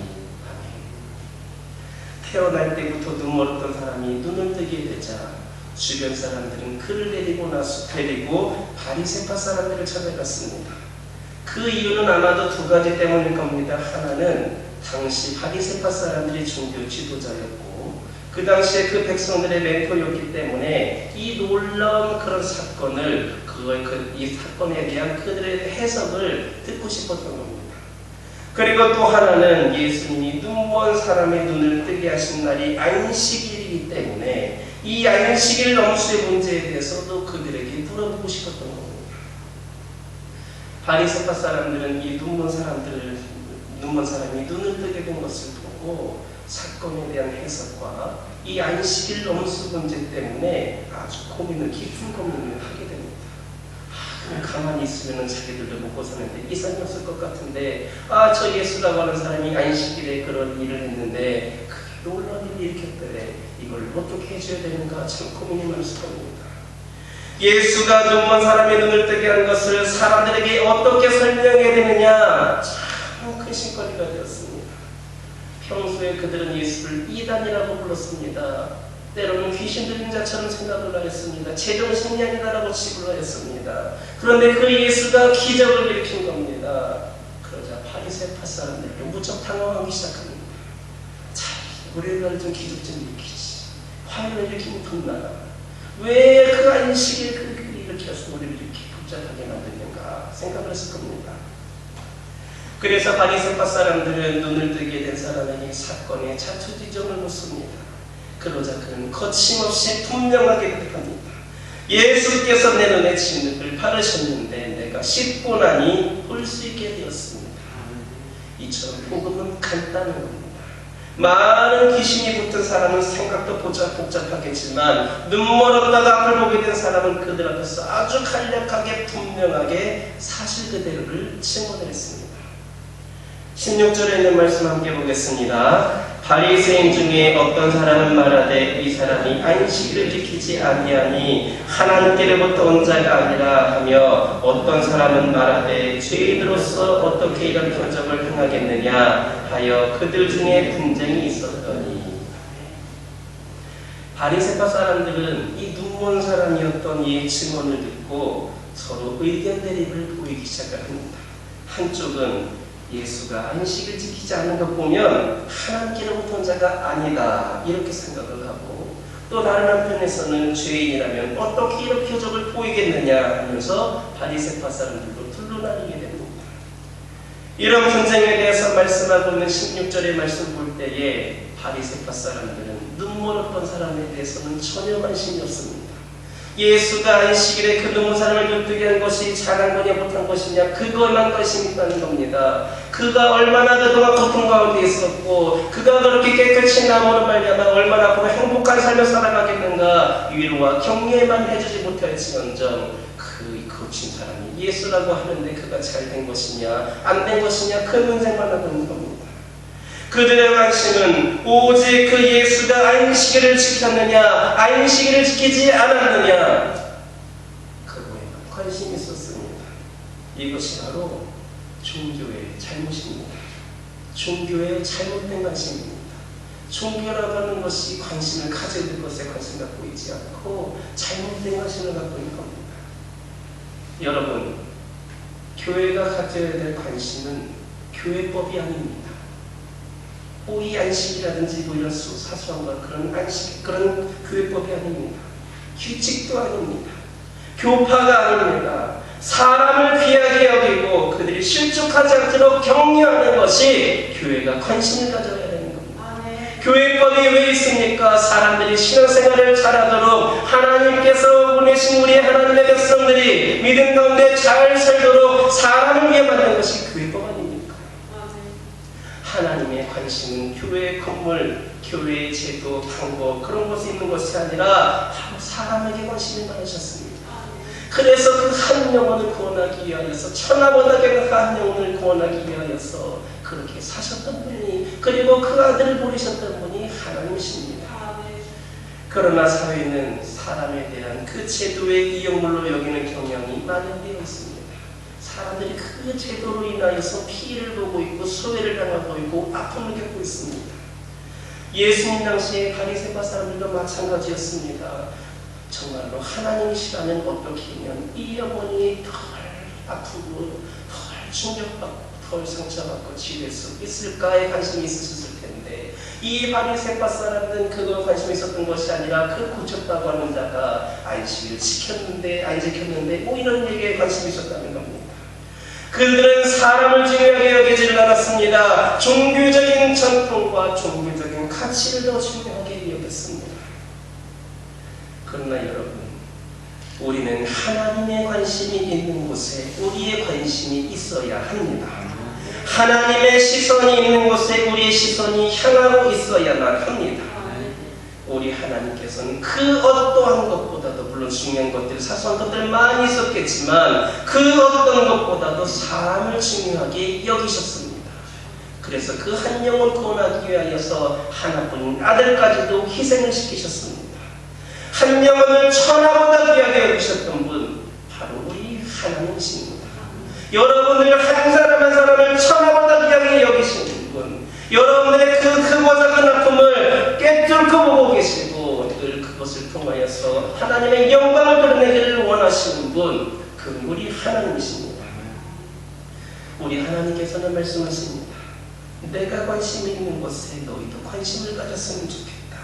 [SPEAKER 1] 태어날 때부터 눈 멀었던 사람이 눈을 뜨게 되자 주변 사람들은 그를 데리고 바리새파 사람들을 찾아갔습니다. 그 이유는 아마도 두 가지 때문일 겁니다. 하나는 당시 바리새파 사람들이 종교 지도자였고 그 당시에 그 백성들의 멘토였기 때문에 이 놀라운 그런 사건을 이 사건에 대한 그들의 해석을 듣고 싶었던 겁니다. 그리고 또 하나는 예수님이 눈먼 사람의 눈을 뜨게 하신 날이 안식일이기 때문에 이 안식일 넘수의 문제에 대해서도 그들에게 물어보고 싶었던 겁니다. 바리새파 사람들은 이 눈먼 눈먼 사람이 눈을 뜨게 된 것을 보고 사건에 대한 해석과 이 안식일 엄수 문제 때문에 아주 깊은 고민을 하게 됩니다. 그냥 가만히 있으면 자기들도 먹고 사는데 이상이 없을 것 같은데 저 예수라고 하는 사람이 안식일에 그런 일을 했는데 그게 놀라운 일을 일으켰더래. 이걸 어떻게 해줘야 되는가 참 고민이 많을 겁니다. 예수가 눈먼 사람의 눈을 뜨게 한 것을 사람들에게 어떻게 설명해야 되느냐 참 큰 신거리가 되었습니다. 평소에 그들은 예수를 이단이라고 불렀습니다. 때로는 귀신 들린 자처럼 생각을 하였습니다. 제정신이 아니다라고 치부를 하였습니다. 그런데 그 예수가 기적을 일으킨 겁니다. 그러자 바리새파 사람들이 무척 당황하기 시작합니다. 참, 우리가 좀 기적 좀 일으키지. 화면을 일으키면 분나라. 왜 그 안식일 이렇게 해서 우리를 이렇게 복잡하게 만드는가 생각을 했을 겁니다. 그래서 바리새파 사람들은 눈을 뜨게 된 사람에게 사건의 자초지종을 묻습니다. 그러자 그는 거침없이 분명하게 대답합니다. 예수께서 내 눈에 진흙을 바르셨는데 내가 씻고 나니 볼 수 있게 되었습니다. 이처럼 복음은 간단한 겁니다. 많은 귀신이 붙은 사람은 생각도 복잡하겠지만 눈멀었다가 앞을 보게 된 사람은 그들 앞에서 아주 간략하게 분명하게 사실 그대로를 증언했습니다. 16절에 있는 말씀 함께 보겠습니다. 바리새인 중에 어떤 사람은 말하되 이 사람이 안식일을 지키지 아니하니 하나님께로부터 온 자가 아니라 하며 어떤 사람은 말하되 죄인으로서 어떻게 이런 표적을 행하겠느냐 하여 그들 중에 분쟁이 있었더니 바리새파 사람들은 이 눈먼 사람이었던 이 증언을 듣고 서로 의견 대립을 보이기 시작합니다. 한쪽은 예수가 안식을 지키지 않는 것 보면 하나님께로부터 온 자가 아니다 이렇게 생각을 하고 또 다른 한편에서는 죄인이라면 어떻게 이런 표적을 보이겠느냐 하면서 바리새파 사람들도 둘러나뉘게 됩니다. 이런 분쟁에 대해서 말씀하고 있는 16절의 말씀 볼 때에 바리새파 사람들은 눈멀었던 사람에 대해서는 전혀 관심이 없습니다. 예수가 안식일에 그 눈먼 사람을 눈뜨게 한 것이 잘한 거냐 못한 것이냐 그것만 관심이 있다는 겁니다. 그가 얼마나 그동안 고통 가운데 있었고 그가 그렇게 깨끗이 나무로 말미암아 얼마나 앞으로 행복한 삶을 살아가겠는가 위로와 격려만 해주지 못할지언정 그 거친 사람이 예수라고 하는데 그가 잘된 것이냐 안 된 것이냐 그 문제만 하고 있는 겁니다. 그들의 관심은 오직 그 예수가 안식일을 지켰느냐 안식일을 지키지 않았느냐 그거에만 관심이 있었습니다. 이것이 바로 종교의 잘못입니다. 종교의 잘못된 관심입니다. 종교라고 하는 것이 관심을 가져야 될 것에 관심 갖고 있지 않고 잘못된 관심을 갖고 있는 겁니다. 여러분, 교회가 가져야 될 관심은 교회법이 아닙니다. 이 안식이라든지 이런 사소한 것 그런 안식 그런 교회법이 아닙니다. 규칙도 아닙니다. 교파가 아닙니다. 사람을 귀하게 여기고 그들이 실족하지 않도록 격려하는 것이 교회가 관심을 가져야 되는 겁니다. 교회법이 왜 있습니까? 사람들이 신앙생활을 잘하도록 하나님께서 보내신 우리 하나님의 백성들이 믿음 가운데 잘 살도록 사람을 위해 만든 것이 교회법 아닙니까? 하나님의 관심은 교회 건물, 교회의 제도, 방법 그런 것에 있는 것이 아니라 사람에게 관심이 많으셨습니다. 그래서 그 한 영혼을 구원하기 위하여서 천하보다게 그 한 영혼을 구원하기 위하여서 그렇게 사셨던 분이 그리고 그 아들을 보내셨던 분이 하나님이십니다. 그러나 사회는 사람에 대한 그 제도의 이용물로 여기는 경향이 만연되어 있습니다. 사람들이 그 제도로 인하여서 피해를 보고 있고 소외를 당하고 있고 아픔을 겪고 있습니다. 예수님 당시에 바리새파 사람들도 마찬가지였습니다. 정말로 하나님이시라면 어떻게 하면 이 영혼이 덜 아프고 덜 충격받고 덜 상처받고 지낼 수 있을까에 관심이 있으셨을 텐데 이 바리새파 사람들은 그거 관심이 있었던 것이 아니라 그 고쳤다고 하는 자가 안식일을 지켰는데 안 지켰는데 뭐 이런 얘기에 관심이 있었다는 겁니다. 그들은 사람을 중요하게 여기지를 않았습니다. 종교적인 전통과 종교적인 가치를 더 중요하게 여겼습니다. 그러나 여러분, 우리는 하나님의 관심이 있는 곳에 우리의 관심이 있어야 합니다. 하나님의 시선이 있는 곳에 우리의 시선이 향하고 있어야만 합니다. 우리 하나님께서는 그 어떠한 것보다도, 물론 중요한 것들, 사소한 것들 많이 있었겠지만 그 어떤 것보다도 사람을 중요하게 여기셨습니다. 그래서 그 한 영혼 구원하기 위하여서 하나뿐인 아들까지도 희생을 시키셨습니다. 한 영혼을 천하보다 귀하게 여기셨던 분, 바로 우리 하나님이십니다. 여러분들 한 사람 한 사람을 천하보다 귀하게 여기시는 분, 여러분들의 그 크고 작은 아픔을 깨뚫고 보고 계시고 늘 그것을 통하여서 하나님의 영광을 드러내기를 원하시는 분, 그 우리 하나님이십니다. 우리 하나님께서는 말씀하십니다. 내가 관심이 있는 것에 너희도 관심을 가졌으면 좋겠다.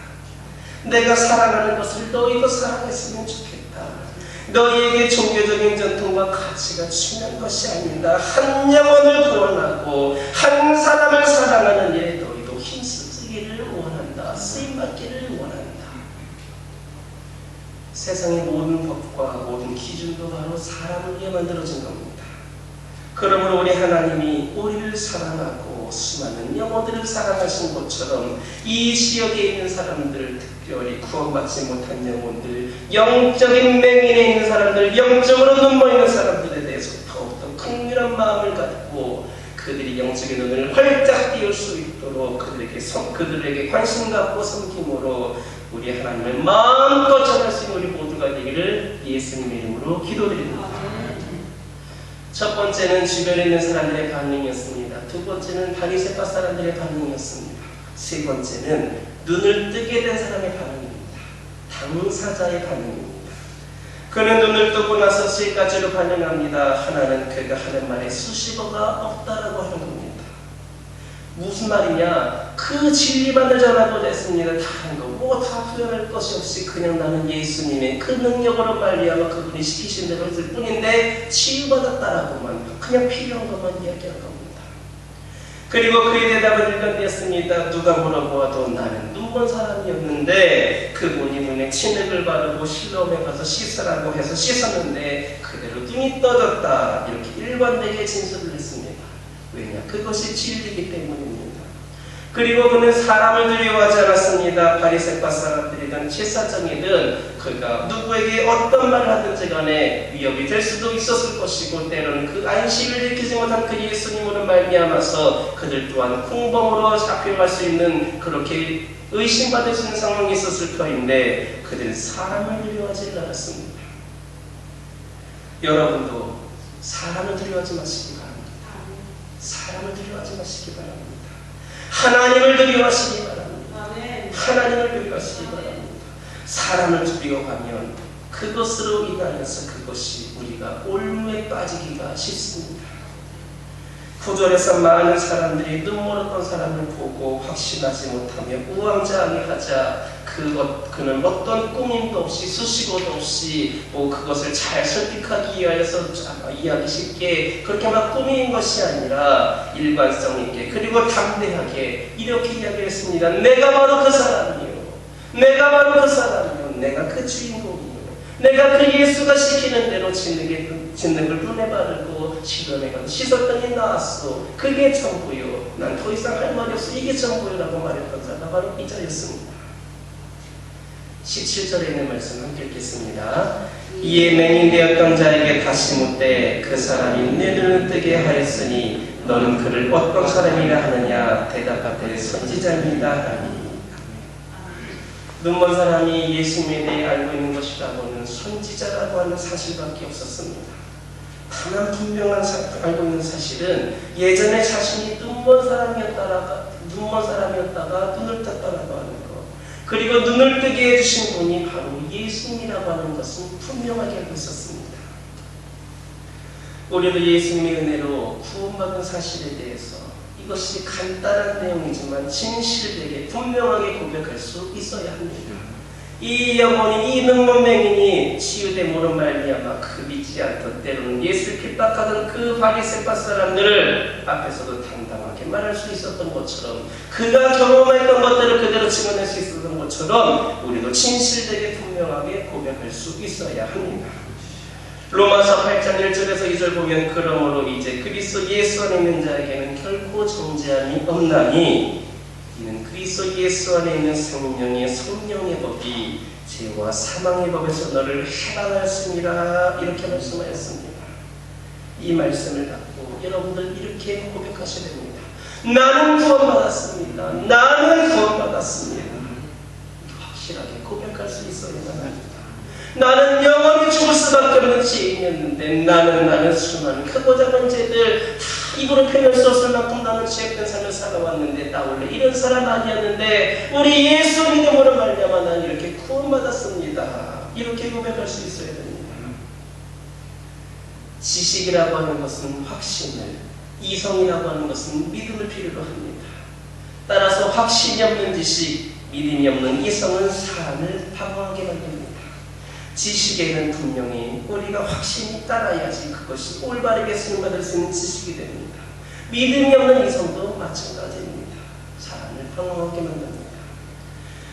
[SPEAKER 1] 내가 사랑하는 것을 너희도 사랑했으면 좋겠다. 너희에게 종교적인 전통과 가치가 중요한 것이 아니다. 한 영혼을 구원하고 한 사람을 사랑하는 일에 너희도 힘쓰기를 원한다. 쓰임받기를 원한다. 세상의 모든 법과 모든 기준도 바로 사람을 위해 만들어진 겁니다. 그러므로 우리 하나님이 우리를 사랑하고 수많은 영혼들을 사랑하신 것처럼 이 지역에 있는 사람들, 특별히 구원받지 못한 영혼들, 영적인 맹인에 있는 사람들, 영적으로 눈먼 사람들에 대해서 더욱더 긍휼한 마음을 갖고 그들이 영적인 눈을 활짝 띄울 수 있도록 그들에게 관심 갖고 섬김으로 우리 하나님을 마음껏 전할 수 있는 우리 모두가 되기를 예수님의 이름으로 기도드립니다. 첫 번째는 주변에 있는 사람들의 반응이었습니다. 두 번째는 바리새파 사람들의 반응이었습니다. 세 번째는 눈을 뜨게 된 사람의 반응입니다. 당사자의 반응입니다. 그는 눈을 뜨고 나서 세 가지로 반응합니다. 하나는 그가 하는 말에 수식어가 없다라고 하는 겁니다. 무슨 말이냐? 그 진리만을 전하고 됐습니다. 다른 거 뭐 다 표현할 것이 없이 그냥 나는 예수님의 그 능력으로 말미암아 그분이 시키신 대로 했을 뿐인데 치유받았다라고만, 그냥 필요한 것만 이야기한 겁니다. 그리고 그의 대답은 일관되었습니다. 누가 물어보아도 나는 눈먼 사람이었는데 그분이 눈에 진흙을 바르고 실로암에 가서 씻으라고 해서 씻었는데 그대로 눈이 떠졌다. 이렇게 일관되게 진술을 했습니다. 왜냐? 그것이 진리이기 때문입니다. 그리고 그는 사람을 두려워하지 않았습니다. 바리새파 사람들이든 제사장이든 그가 누구에게 어떤 말을 하든지 간에 위협이 될 수도 있었을 것이고 때로는 그 안식을 지키지 못한 그 예수님으로 말미암아서 그들 또한 공범으로 잡혀갈 수 있는, 그렇게 의심받을 수 있는 상황이 있었을 터인데 그들은 사람을 두려워하지 않았습니다. 여러분도 사람을 두려워하지 마시기 바랍니다. 사람을 두려워하지 마시기 바랍니다. 하나님을 두려워하시기 바랍니다. 하나님을 두려워하시기 바랍니다. 사람을 두려워하면 그것으로 인하여서 그것이 우리가 올무에 빠지기가 쉽습니다. 구절에서 많은 사람들이 눈멀었던 사람을 보고 확신하지 못하며 우왕좌왕하자 그는 어떤 꾸밈도 없이 수식어도 없이 그것을 잘 설득하기 위하여서 이해하기 쉽게 그렇게 막 꾸미는 것이 아니라 일관성 있게 그리고 담대하게 이렇게 이야기했습니다. 내가 바로 그 사람이요. 내가 바로 그 사람이요. 내가 그 주인공이요. 내가 그 예수가 시키는 대로 짓는 걸 눈에 바르고 실로암에 가서 씻었더니 나았어. 그게 전부요. 난 더 이상 할 말이 없어. 이게 전부요. 라고 말했던 자가 바로 이 자였습니다. 17절에 있는 말씀 함께 읽겠습니다. 이에 맹인되었던 자에게 다시 묻되 그 사람이 내 눈을 뜨게 하였으니 너는 그를 어떤 사람이라 하느냐? 대답하되 선지자입니다 하니. 눈먼 사람이 예수님에 대해 알고 있는 것이라고는 선지자라고 하는 사실밖에 없었습니다. 다만 분명한 알고 있는 사실은 예전에 자신이 눈먼 사람이었다가 눈을 떴다라고 하는 것, 그리고 눈을 뜨게 해주신 분이 바로 예수님이라고 하는 것은 분명하게 알고 있었습니다. 우리도 예수님의 은혜로 구원받은 사실에 대해서 이것이 간단한 내용이지만 진실되게 분명하게 고백할 수 있어야 합니다. 이 영혼이, 이 눈먼 맹인이 치유됨으로 말미암아 그 믿지 않던 때로는 예수를 핍박하던 그 바리새파 사람들을 앞에서도 당당하게 말할 수 있었던 것처럼, 그가 경험했던 것들을 그대로 증언할 수 있었던 것처럼 우리도 진실되게 분명하게 고백할 수 있어야 합니다. 로마서 8장 1절에서 2절 보면 그러므로 이제 그리스도 예수 안에 있는 자에게는 결코 정죄함이 없나니 이는 그리스도 예수 안에 있는 성령의 법이 죄와 사망의 법에서 너를 해방하였습니다. 이렇게 말씀하였습니다. 이 말씀을 갖고 여러분들 이렇게 고백하셔야 됩니다. 나는 구원받았습니다. 나는 구원받았습니다. 확실하게 고백할 수 있어야 합니다. 나는 영원히 죽을 수밖에 없는 죄인이었는데 나는 수많은 크고 작은 죄들 다 입으로 표현할 수 없을 만큼 나는 죄악된 삶을 살아왔는데 나 원래 이런 사람 아니었는데 우리 예수 믿음으로 말미암아 나는 이렇게 구원받았습니다. 이렇게 고백할 수 있어야 됩니다. 지식이라고 하는 것은 확신을, 이성이라고 하는 것은 믿음을 필요로 합니다. 따라서 확신이 없는 지식, 믿음이 없는 이성은 사람을 방황하게 만듭니다. 지식에는 분명히 우리가 확신이 따라야지 그것이 올바르게 쓰임받을 수 있는 지식이 됩니다. 믿음이 없는 이성도 마찬가지입니다. 사람을 방황하게 만듭니다.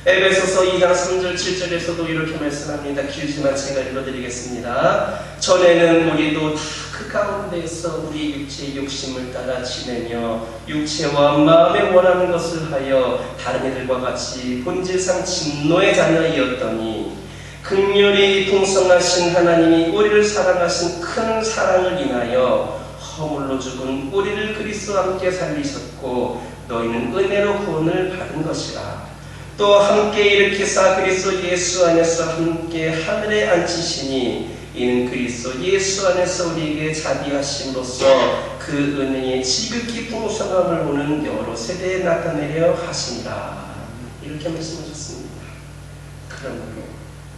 [SPEAKER 1] 에베소서 2장 3절 7절에서도 이렇게 말씀합니다. 길지만 제가 읽어드리겠습니다. 전에는 우리도 다 그 가운데에서 우리 육체의 욕심을 따라 지내며 육체와 마음에 원하는 것을 하여 다른 이들과 같이 본질상 진노의 자녀이었더니 긍휼히 풍성하신 하나님이 우리를 사랑하신 큰 사랑을 인하여 허물로 죽은 우리를 그리스도와 함께 살리셨고 너희는 은혜로 구원을 받은 것이라. 또 함께 일으키사 그리스도 예수 안에서 함께 하늘에 앉히시니 이는 그리스도 예수 안에서 우리에게 자비하심으로써 그 은혜의 지극히 풍성함을 오는 여러 세대에 나타내려 하시니라. 이렇게 말씀하셨습니다. 그러므로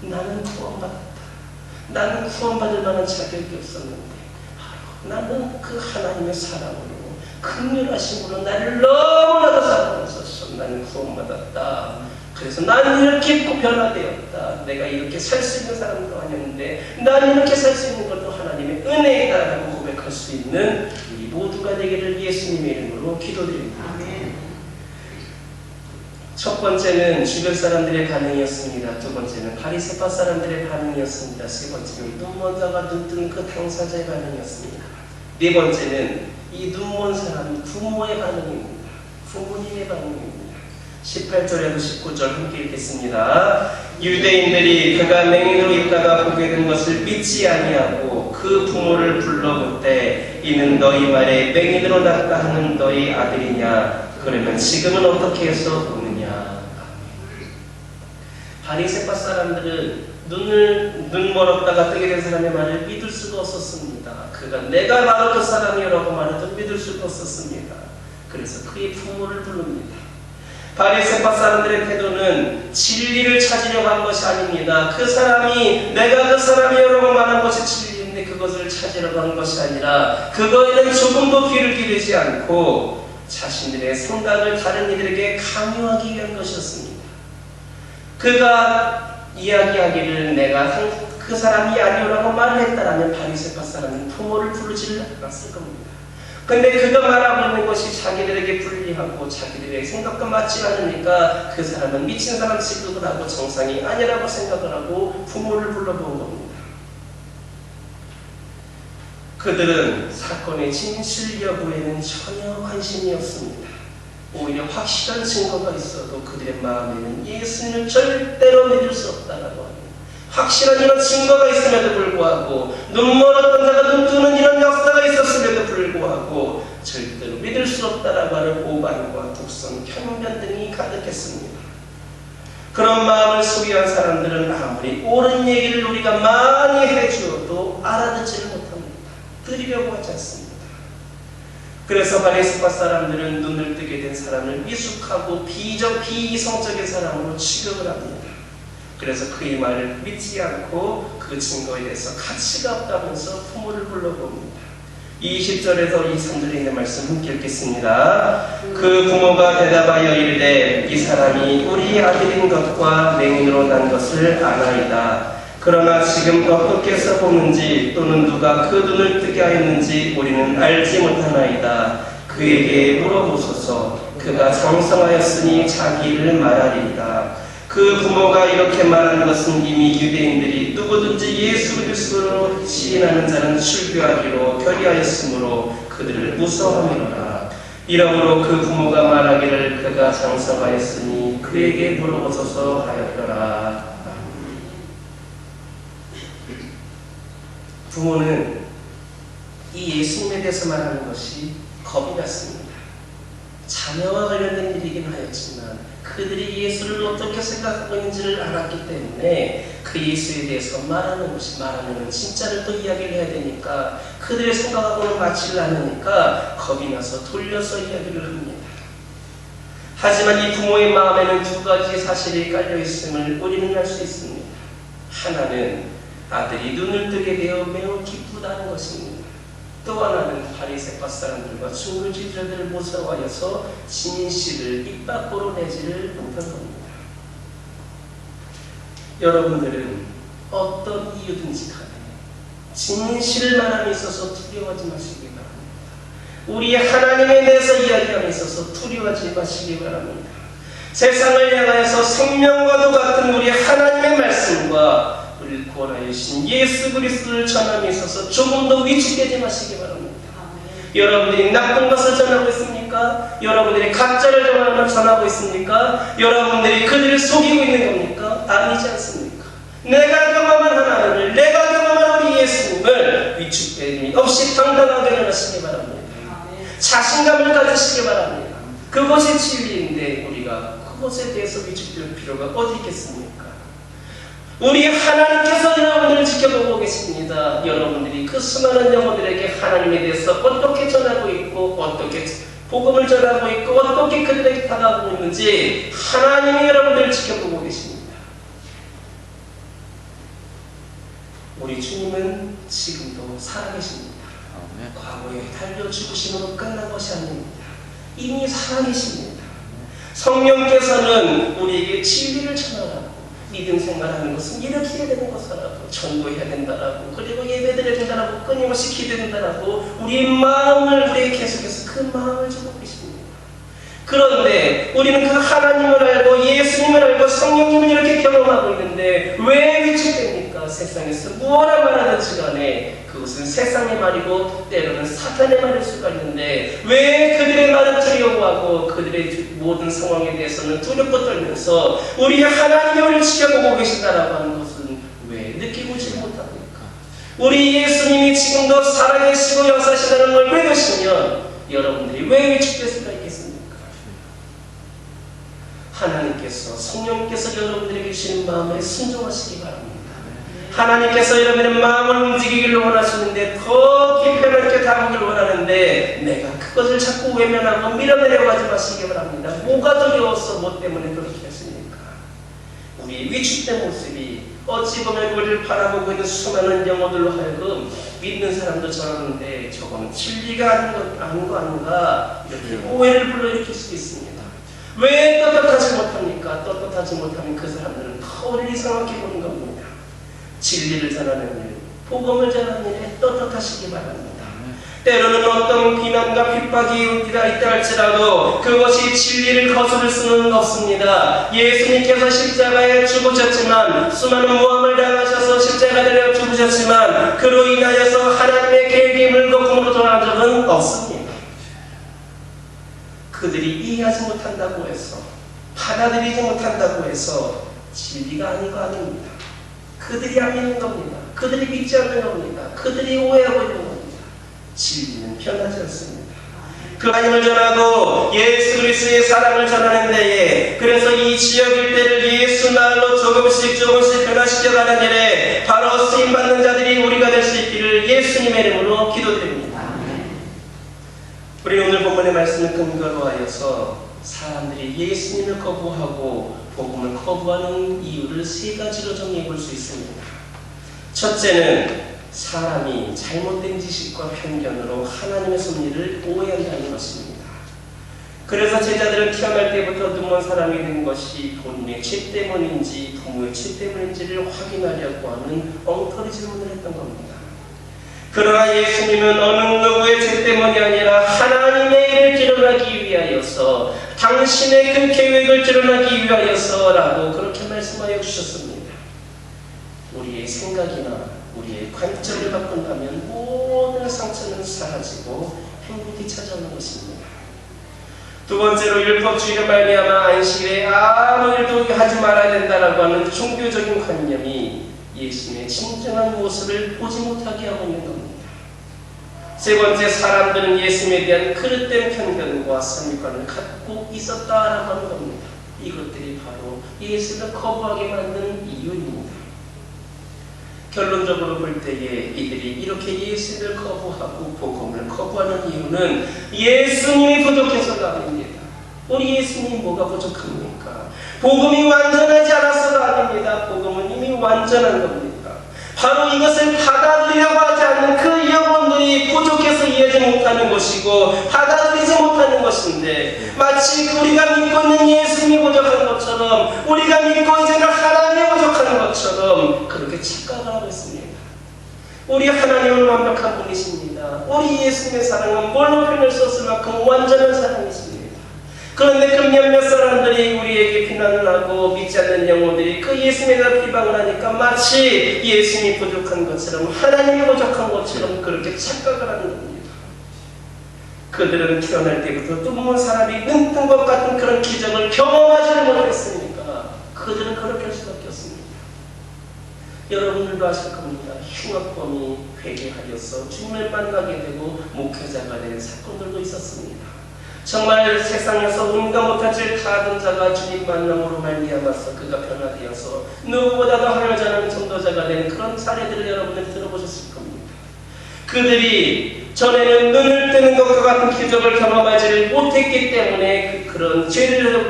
[SPEAKER 1] 나는 구원받았다. 나는 구원받을 만한 자격이 없었는데 나는 그 하나님의 사랑으로 긍휼하심으로 나를 너무나도 사랑하셔서 나는 구원받았다. 그래서 나는 이렇게 변화되었다. 내가 이렇게 살 수 있는 사람도 아니었는데 나는 이렇게 살 수 있는 것도 하나님의 은혜이다라고 고백할 수 있는 우리 모두가 되기를 예수님의 이름으로 기도드립니다. 첫 번째는 주변 사람들의 반응이었습니다. 두 번째는 바리새파 사람들의 반응이었습니다. 세 번째는 눈먼 자가 눈뜬 그 당사자의 반응이었습니다. 네 번째는 이 눈먼 사람이 부모의 반응입니다. 부모님의 반응입니다. 18절에도 19절 함께 읽겠습니다. 유대인들이 그가 맹인으로 있다가 보게 된 것을 믿지 아니하고 그 부모를 불러볼 이는 너희 말에 맹인으로 났다 하는 너희 아들이냐? 그러면 지금은 어떻게 해서 보느냐? 바리새파 사람들은 눈 멀었다가 뜨게 된 사람의 말을 믿을 수가 없었습니다. 그가 내가 바로 그 사람이라고 말해도 믿을 수가 없었습니다. 그래서 그의 부모를 부릅니다. 바리새파 사람들의 태도는 진리를 찾으려고 한 것이 아닙니다. 그 사람이 내가 그 사람이라고 말한 것이 진리인데 그것을 찾으려고 한 것이 아니라 그거에는 조금도 귀를 기르지 않고 자신들의 생각을 다른 이들에게 강요하기 위한 것이었습니다. 그가 이야기하기를 내가 그 사람이 아니오라고 말을 했다라면 바리새파 사람은 부모를 부르지 않았을 겁니다. 근데 그가 말하고 있는 것이 자기들에게 불리하고 자기들의 생각과 맞지 않으니까 그 사람은 미친 사람 취급을 하고 정상이 아니라고 생각을 하고 부모를 불러본 겁니다. 그들은 사건의 진실 여부에는 전혀 관심이 없습니다. 오히려 확실한 증거가 있어도 그들의 마음에는 예수님을 절대로 믿을 수 없다라고 합니다. 확실한 이런 증거가 있음에도 불구하고 눈 멀었던 자가 눈 뜨는 이런 역사가 있었음에도 불구하고 절대로 믿을 수 없다라고 하는 오반과 독선, 편견 등이 가득했습니다. 그런 마음을 소유한 사람들은 아무리 옳은 얘기를 우리가 많이 해주어도 알아듣지를 못합니다. 들으려고 하지 않습니다. 그래서 바리새파 사람들은 눈을 뜨게 된 사람을 미숙하고 비이성적인 사람으로 취급을 합니다. 그래서 그의 말을 믿지 않고 그 증거에 대해서 가치가 없다면서 부모를 불러봅니다. 20절에서 23절에 있는 말씀 함께 읽겠습니다. 그 부모가 대답하여 이르되 이 사람이 우리 아들인 것과 맹인으로 난 것을 아나이다. 그러나 지금 어떻게 해서 보는지 또는 누가 그 눈을 뜨게 하였는지 우리는 알지 못하나이다. 그에게 물어보소서. 그가 장성하였으니 자기를 말하리이다. 그 부모가 이렇게 말하는 것은 이미 유대인들이 누구든지 예수 그리스도로 시인하는 자는 출교하기로 결의하였으므로 그들을 무서워함이로라. 이러므로 그 부모가 말하기를 그가 장성하였으니 그에게 물어보소서 하였더라. 부모는 이 예수님에 대해서 말하는 것이 겁이 났습니다. 자녀와 관련된 일이긴 하였지만 그들이 예수를 어떻게 생각하고 있는지를 알았기 때문에 그 예수에 대해서 말하면 진짜를 또 이야기를 해야 되니까 그들의 생각하고는 맞지를 않으니까 겁이 나서 돌려서 이야기를 합니다. 하지만 이 부모의 마음에는 두 가지 사실이 깔려 있음을 우리는 알 수 있습니다. 하나는 아들이 눈을 뜨게 되어 매우 기쁘다는 것입니다. 또 하나는 바리새파 사람들과 중글지들을 무서워하여서 진실을 입 밖으로 내지를 못한 겁니다. 여러분들은 어떤 이유든지 간에 진실을 말함에 있어서 두려워하지 마시기 바랍니다. 우리 하나님에 대해서 이야기함에 있어서 두려워하지 마시기 바랍니다. 세상을 향하여서 생명과도 같은 우리 하나님의 말씀과 우리를 구원하여 주신 예수 그리스도를 전함에 있어서 조금 더 위축되지 마시기 바랍니다. 여러분들이 나쁜 것을 전하고 있습니까? 여러분들이 가짜를 전하고 있습니까? 여러분들이 그들을 속이고 있는 겁니까? 아니지 않습니까? 내가 경험한 하나님을, 내가 경험한 우리 예수님을 위축됨이 없이 당당하게 전하시기 바랍니다. 자신감을 가지시기 바랍니다. 그것이 진리인데 우리가 그것에 대해서 위축될 필요가 어디 있겠습니까? 우리 하나님께서 여러분들을 지켜보고 계십니다. 여러분들이 그 수많은 영혼들에게 하나님에 대해서 어떻게 전하고 있고 어떻게 복음을 전하고 있고 어떻게 그들에게 다가가고 있는지 하나님이 여러분들을 지켜보고 계십니다. 우리 주님은 지금도 살아계십니다. 과거에 달려 죽으심으로 끝난 것이 아닙니다. 이미 살아계십니다. 성령께서는 우리에게 진리를 전하라고, 믿음 생활하는 것은 이렇게 해야 되는 것이라고, 전도해야 된다라고, 그리고 예배드려야 된다라고, 끊임없이 기도된다라고 우리의 마음을 우리에게 계속해서 그 마음을 주고 계십니다. 그런데 우리는 그 하나님을 알고 예수님을 알고 성령님을 이렇게 경험하고 있는데 왜 위축됩니까? 세상에서 무엇을 말하든지 간에 그것은 세상의 말이고 때로는 사탄의 말일 수가 있는데 왜 그들의 말을 두려워하고 그들의 모든 상황에 대해서는 두렵고 떨면서 우리 하나님이 우리를 지켜보고 계신다라고 하는 것은 왜 느끼고지 못합니까? 우리 예수님이 지금도 살아계시고 역사하시다는 걸 믿으시면 여러분들이 왜 위축될 수가 있겠습니까? 하나님께서, 성령께서 여러분들에게 주시는 마음에 순종하시기 바랍니다. 하나님께서 여러분의 마음을 움직이기를 원하시는데 더 깊이 다가오기를 원하는데 내가 그것을 자꾸 외면하고 밀어내려고 하지 마시기 바랍니다. 뭐가 두려워서 뭐 때문에 그렇게 했습니까? 우리 위축된 모습이 어찌 보면 우리를 바라보고 있는 수많은 영혼들로 하여금 믿는 사람도 저러는데 저건 진리가 아닌 거 아닌가 이렇게 오해를 불러일으킬 수 있습니다. 왜 떳떳하지 못합니까? 떳떳하지 못하면 그 사람들은 더 우리를 이상하게 보는 겁니다. 진리를 전하는 일, 복음을 전하는 일에 떳떳하시기 바랍니다. 때로는 어떤 비난과 핍박이 우리가 있다 할지라도 그것이 진리를 거스를 수는 없습니다. 예수님께서 십자가에 죽으셨지만 수많은 모함을 당하셔서 십자가에 죽으셨지만 그로 인하여서 하나님의 계획이 물거품으로 돌아간 적은 없습니다. 그들이 이해하지 못한다고 해서 받아들이지 못한다고 해서 진리가 아닌 거 아닙니다. 그들이 안 믿는 겁니다. 그들이 믿지 않는 겁니다. 그들이 오해하고 있는 겁니다. 진리는 변하지 않습니다. 그 하나님을 전하고 예수 그리스도의 사랑을 전하는 데에 그래서 이 지역 일대를 예수 말로 조금씩 변화시켜가는 일에 바로 쓰임받는 자들이 우리가 될 수 있기를 예수님의 이름으로 기도드립니다. 우리 오늘 본문의 말씀을 근거로 하여서 사람들이 예수님을 거부하고 복음을 거부하는 이유를 세 가지로 정리해 볼 수 있습니다. 첫째는 사람이 잘못된 지식과 편견으로 하나님의 섭리를 오해한다는 것입니다. 그래서 제자들은 태어날 때부터 눈먼 사람이 된 것이 본인의 죄 때문인지 부모의 죄 때문인지를 확인하려고 하는 엉터리 질문을 했던 겁니다. 그러나 예수님은 어느 누구의 죄 때문이 아니라 하나님의 일을 드러나기 위하여서 당신의 그 계획을 드러나기 위하여서라고 그렇게 말씀하여 주셨습니다. 우리의 생각이나 우리의 관점을 바꾼다면 모든 상처는 사라지고 행복이 찾아오는 것입니다. 두 번째로 율법주의로 말미암아 안식일에 아무 일도 하지 말아야 된다라고 하는 종교적인 관념이 예수님의 진정한 모습을 보지 못하게 하고 있는 겁니다. 세 번째, 사람들은 예수님에 대한 그릇된 편견과 선입관을 갖고 있었다라고 하는 겁니다. 이것들이 바로 예수를 거부하게 만든 이유입니다. 결론적으로 볼 때에 이들이 이렇게 예수를 거부하고 복음을 거부하는 이유는 예수님이 부족해서가 아닙니다. 우리 예수님이 뭐가 부족합니까? 복음이 완전하지 않아서가 아닙니다. 복음은 이미 완전한 겁니다. 바로 이것을 받아들이려고 하지 않는 그 영혼들이 부족해서 이해하지 못하는 것이고 받아들이지 못하는 것인데, 마치 우리가 믿고 있는 예수님이 부족한 것처럼, 우리가 믿고 이제는 하나님이 부족한 것처럼 그렇게 착각을 하고 있습니다. 우리 하나님은 완벽한 분이십니다. 우리 예수님의 사랑은 뭘로 표현할 수 없을 만큼 완전한 사랑이십니다. 그런데 그 몇몇 사람들이 우리에게 비난을 하고 믿지 않는 영혼들이 그 예수님에 대한 비방을 하니까 마치 예수님이 부족한 것처럼, 하나님이 부족한 것처럼 그렇게 착각을 하는 겁니다. 그들은 태어날 때부터 눈먼 사람이 눈뜬 것 같은 그런 기적을 경험하지를 못했으니까 그들은 그렇게 할 수밖에 없습니다. 여러분들도 아실 겁니다. 흉악범이 회개하여서 주님을 만나게 되고 목회자가 된 사건들도 있었습니다. 정말 세상에서 온갖 못한 죄를 다하던 자가 주님 만남으로 말미암아서 그가 변화되어서 누구보다도 하늘 자는 전도자가 된 그런 사례들을 여러분들이 들어보셨을 겁니다. 그들이 전에는 눈을 뜨는 것과 같은 기적을 경험하지를 못했기 때문에 그런 죄를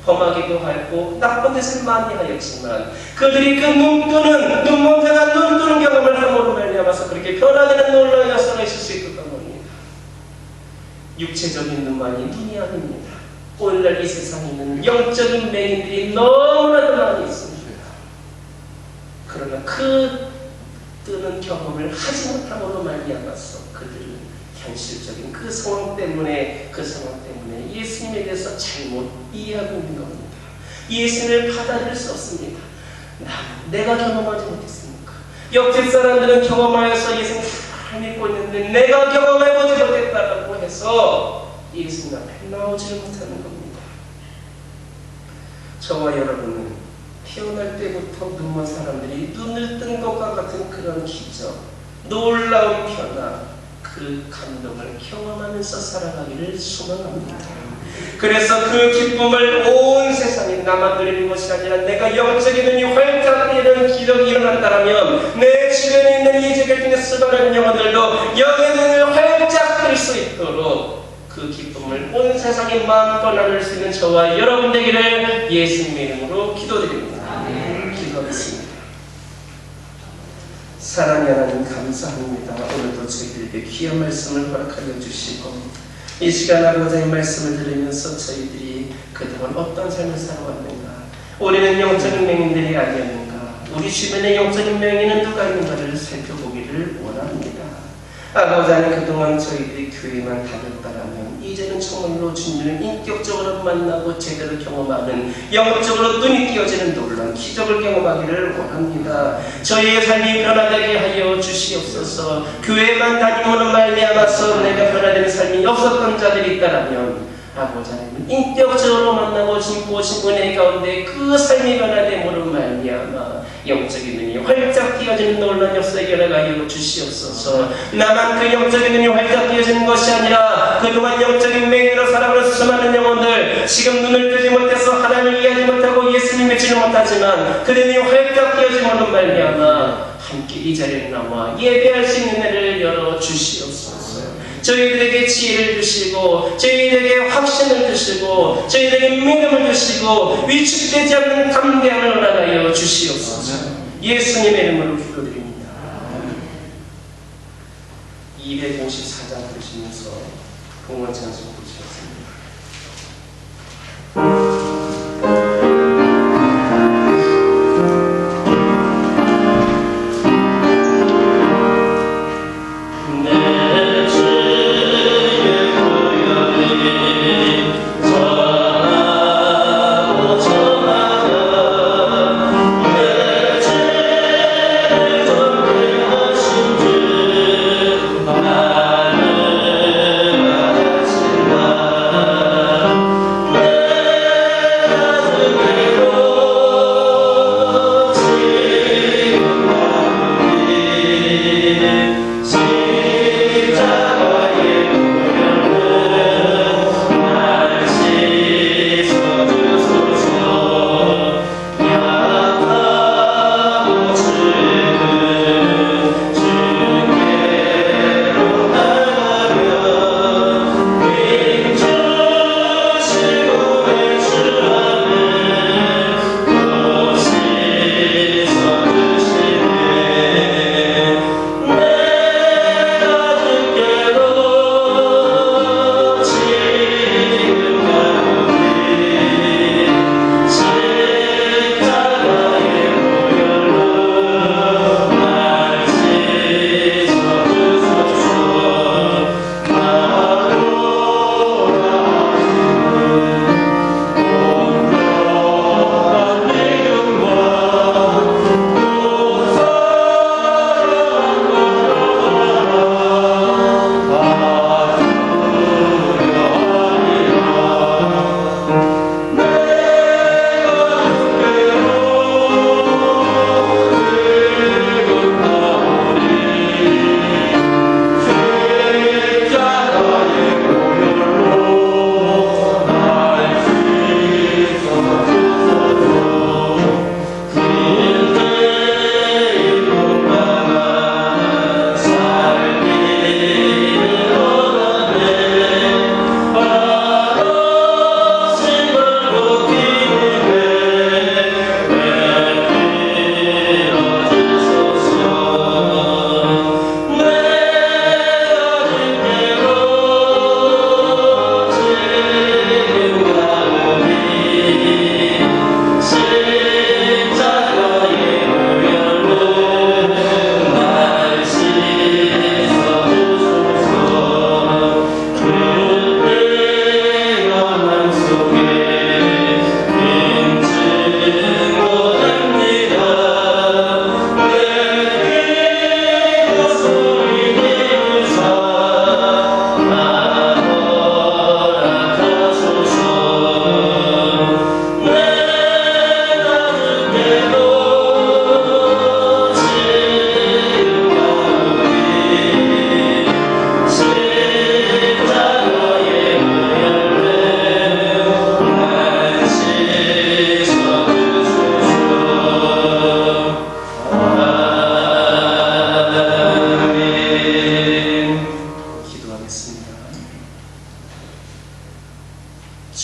[SPEAKER 1] 범하기도 하고 나쁜 짓을 많이 하였지만, 그들이 그 눈먼 자가 눈 뜨는 경험을 함으로 말미암아서 그렇게 변화되는 놀라운 역사가 있을 수 있었던 겁니다. 육체적인 눈만이 눈이 아닙니다. 오늘날 이 세상에 있는 영적인 맹인들이 너무나도 많이 있습니다. 그러나 그 뜨는 경험을 하지 못함으로 말미암아서 그들은 현실적인 그 상황 때문에 예수님에 대해서 잘못 이해하고 있는 겁니다. 예수님을 받아들일 수 없습니다. 내가 경험하지 못했습니까? 옆집 사람들은 경험하여서 예수님 잘 믿고 있는데 내가 경험해보지 못했다라고 해서 예수님 앞에 나오지를 못하는 겁니다. 저와 여러분은 태어날 때부터 눈먼 사람들이 눈을 뜬 것과 같은 그런 기적, 놀라운 변화, 그 감동을 경험하면서 살아가기를 소망합니다. 그래서 그 기쁨을 온 세상에 나만 누리는 것이 아니라 내가 영적인 눈이 활짝 뜨는 기적이 일어난다면 내 주변에 있는 이 세계를 통해 수많은 영혼들도 영의 눈을 활짝 뜰 수 있도록 그 기쁨을 온 세상에 마음껏 나눌 수 있는 저와 여러분 되기를 예수님의 이름으로 기도드립니다. 기도하겠습니다. 사랑의 하나님 감사합니다. 오늘도 저희들에게 귀한 말씀을 허락하여 주시고 이 시간 아버지의 말씀을 들으면서 저희들이 그동안 어떤 삶을 살아왔는가, 우리는 영적인 맹인들이 아니었는가, 우리 주변에 영적인 맹인은 누가 있는가를 살펴보기를 원합니다. 아버지 하나님, 그동안 저희들이 교회만 다녔다라면 이제는 정말로 주님을 인격적으로 만나고 제대로 경험하는, 영적으로 눈이 띄어지는 놀라운 기적을 경험하기를 원합니다. 저희의 삶이 변화되게 하여 주시옵소서. 교회만 다니고는 말미암아서 내가 변화되는 삶이 없었던 자들이 있다라면 아버지 하나님, 인격적으로 만나고 주님 보신 은혜 가운데 그 삶이 변화됨으로 말미암아 영적인 눈이 활짝 띄어지는 놀라운 역사에 일어나게 주시옵소서. 나만 그 영적인 눈이 활짝 띄어지는 것이 아니라 그동안 영적인 맹인으로 살아가는 수많은 영혼들, 지금 눈을 뜨지 못해서 하나님을 이해하지 못하고 예수님 믿지는 못하지만 그 눈이 활짝 띄어짐으로 말미암아 함께 이 자리에 나와 예배할 수 있는 은혜를 열어 주시옵소서. 저희들에게 지혜를 주시고 저희들에게 확신을 주시고 저희들에게 믿음을 주시고 위축되지 않는 담대함을 허락하여 주시옵소서. 예수님의 이름으로 기도드립니다. 254장 보시면서 봉헌 찬송 보시겠습니다.
[SPEAKER 2] 내 죄의 고연이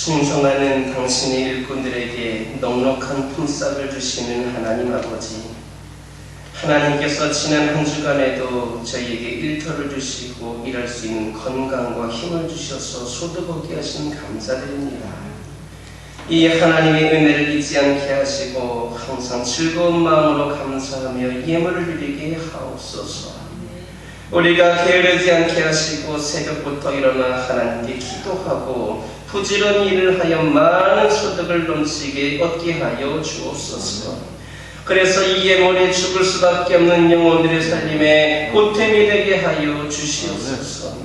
[SPEAKER 1] 충성하는 당신의 일꾼들에게 넉넉한 품삯을 주시는 하나님 아버지, 하나님께서 지난 한 주간에도 저희에게 일터를 주시고 일할 수 있는 건강과 힘을 주셔서 소득 얻게 하신 감사드립니다. 이 하나님의 은혜를 잊지 않게 하시고 항상 즐거운 마음으로 감사하며 예물을 드리게 하옵소서. 우리가 게으르지 않게 하시고 새벽부터 일어나 하나님께 기도하고 부지런히 일을 하여 많은 소득을 넘치게 얻게 하여 주옵소서. 그래서 이 예물이 죽을 수밖에 없는 영혼들의 살림에 보탬이 되게 하여 주시옵소서.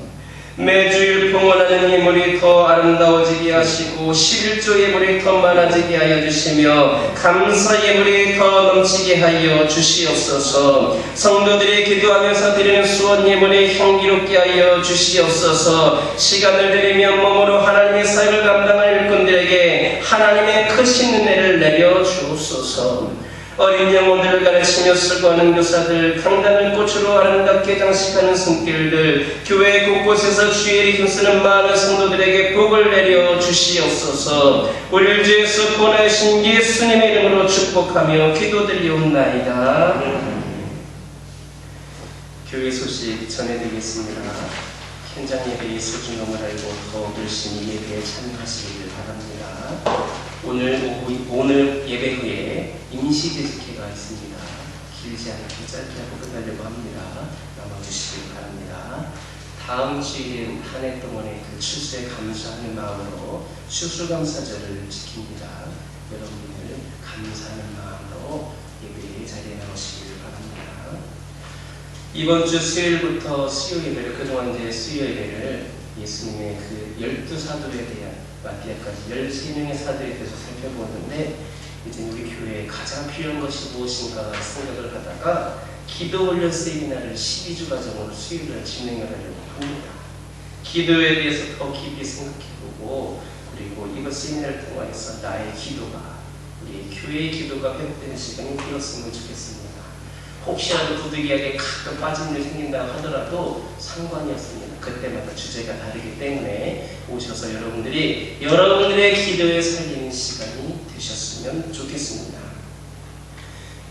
[SPEAKER 1] 매주일 봉헌하는 예물이 더 아름다워지게 하시고 11조 예물이 더 많아지게 하여 주시며 감사 예물이 더 넘치게 하여 주시옵소서. 성도들이 기도하면서 드리는 수원 예물이 향기롭게 하여 주시옵소서. 시간을 들이며 몸으로 하나님의 사역을 감당할 일꾼들에게 하나님의 크신 은혜를 내려 주옵소서. 어린 영혼들을 가르치며 수고하는 교사들, 강단을 꽃으로 아름답게 장식하는 손길들, 교회 곳곳에서 주의 이름 힘쓰는 많은 성도들에게 복을 내려 주시옵소서. 우리를 주에서 구원하신 예수님의 이름으로 축복하며 기도드리옵나이다. 교회 소식 전해드리겠습니다. 현장 예배의 소중함을 알고 더욱 열심히 예배에 참여하시기를 바랍니다. 오늘 예배 후에 임시대집회가 있습니다. 길지 않게 짧게 하고 끝내려고 합니다. 남아주시길 바랍니다. 다음 주일은 한 해 동안의 그 출세에 감사하는 마음으로 추수감사절을 지킵니다. 여러분들 감사하는 마음으로 예배의 자리에 나오시길 바랍니다. 이번 주 수요일부터 수요 예배를, 그동안 이제 수요 예배를 예수님의 그 12사도에 대한 마티아까지 13명의 사도에 대해서 살펴보는데, 이제 우리 교회에 가장 필요한 것이 무엇인가 생각을 하다가 기도 훈련 세미나를 12주 과정으로 수요일날 진행하려고 합니다. 기도에 대해서 더 깊이 생각해보고, 그리고 이번 세미나를 통해서 나의 기도가, 우리 교회의 기도가 회복되는 시간이 되었으면 좋겠습니다. 혹시라도 부득이하게 가끔 빠진 일이 생긴다 하더라도 상관이 없습니다. 그때마다 주제가 다르기 때문에 오셔서 여러분들의 기도에 살리는 시간이 되셨으면 좋겠습니다.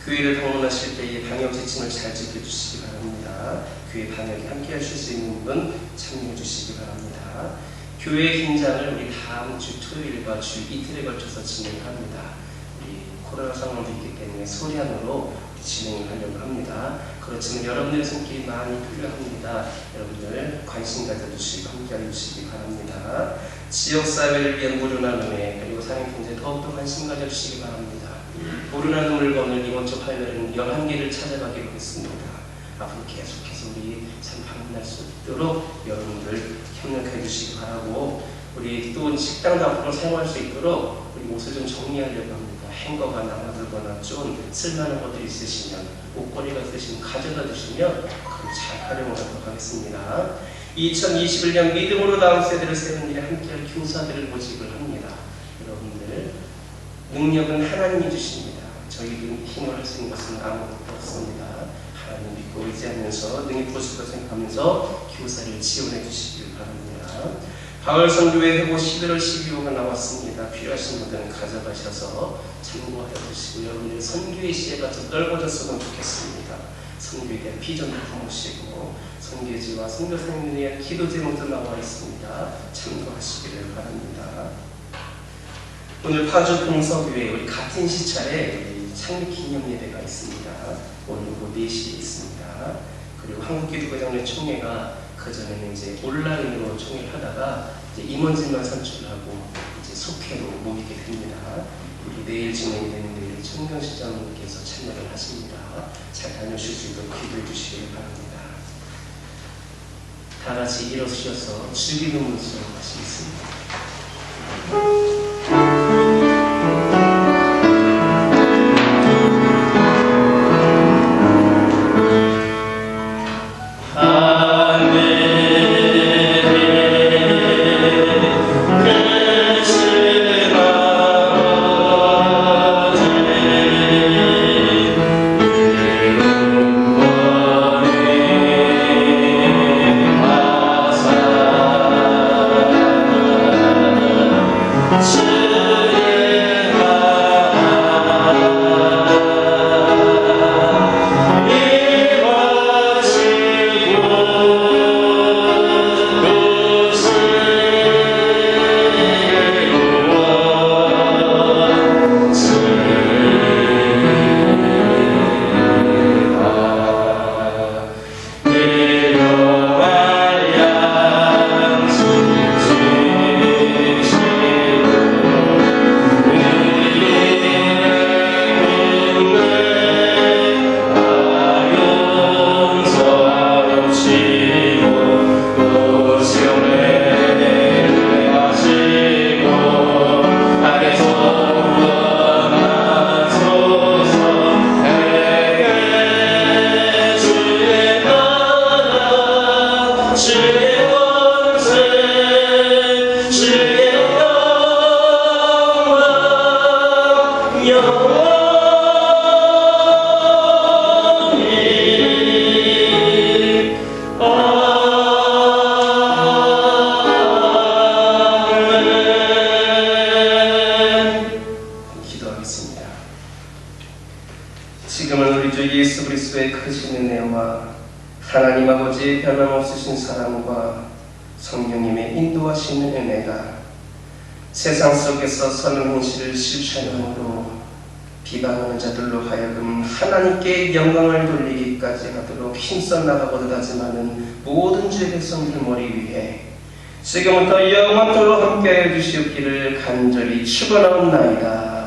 [SPEAKER 1] 교회를 방문하실 때의 방역 지침을 잘 지켜주시기 바랍니다. 교회 방역에 함께 하실 수 있는 분 참여해 주시기 바랍니다. 교회 긴장을 우리 다음 주 토요일과 주 이틀에 걸쳐서 진행합니다. 우리 코로나 상황도 있기 때문에 소량으로 진행을 하려고 합니다. 그렇지만 여러분들의 손길이 많이 필요합니다. 여러분들 관심 가져주시고 함께해 주시기 바랍니다. 지역사회를 위한 무료 나눔에, 그리고 사랑경제에 더욱더 관심 가져주시기 바랍니다. 무료 나눔 물건을 이번 주 화요일은 11개를 찾아가기로 했습니다. 앞으로 계속해서 우리 참 방문할 수 있도록 여러분들 협력해 주시기 바라고, 우리 또 식당도 앞으로 사용할 수 있도록 우리 옷을 좀 정리하려고 합니다. 행거가 남아들거나 좀 쓸만한 것들이 있으시면, 옷걸이가 있으시면 가져다 주시면 그걸 잘 활용하도록 하겠습니다. 2021년 믿음으로 다음 세대를 세우는 일에 함께할 교사들을 모집을 합니다. 여러분들 능력은 하나님이 주십니다. 저희들 힘을 할 수 있는 것은 아무것도 없습니다. 하나님 믿고 의지하면서 능히 보실 것 생각하면서 교사를 지원해 주시길 바랍니다. 가을 선교회 회고 11월 12호가 나왔습니다. 필요하신 분들은 가져가셔서 참고하여 주시고, 여러분들의 선교의 시야가 좀 넓어졌으면 좋겠습니다. 선교에 대한 비전도 품으시고, 선교지와 선교사님들에 대한 기도 제목도 나와 있습니다. 참고하시기를 바랍니다. 오늘 파주 동서교회 우리 같은 시차에 창립 기념 예배가 있습니다. 오늘 오후 4시에 있습니다. 그리고 한국기독교장로회 총회가 그전에는 이제 온라인으로 총회를 하다가 이제 임원진만 선출하고 이제 속회로 모이게 됩니다. 우리 내일 진행되는 내일 청년시장님께서 참여를 하십니다. 잘 다녀오실 수 있도록 기도해 주시기 바랍니다. 다 같이 일어서셔서 즐기는 모습을 하시겠습니다. 지금은 우리 주 예수 그리스도의 크신 은혜와 하나님 아버지의 변함없으신 사랑과 성령님의 인도하시는 은혜가 세상 속에서 선한 행실을 실천함으로 비방하는 자들로 하여금 하나님께 영광을 돌리기까지 하도록 힘써 나가고자 다짐하는 모든 주의 백성들 머리 위에 지금부터 영원토록 함께해 주시옵기를 간절히 축원하옵나이다.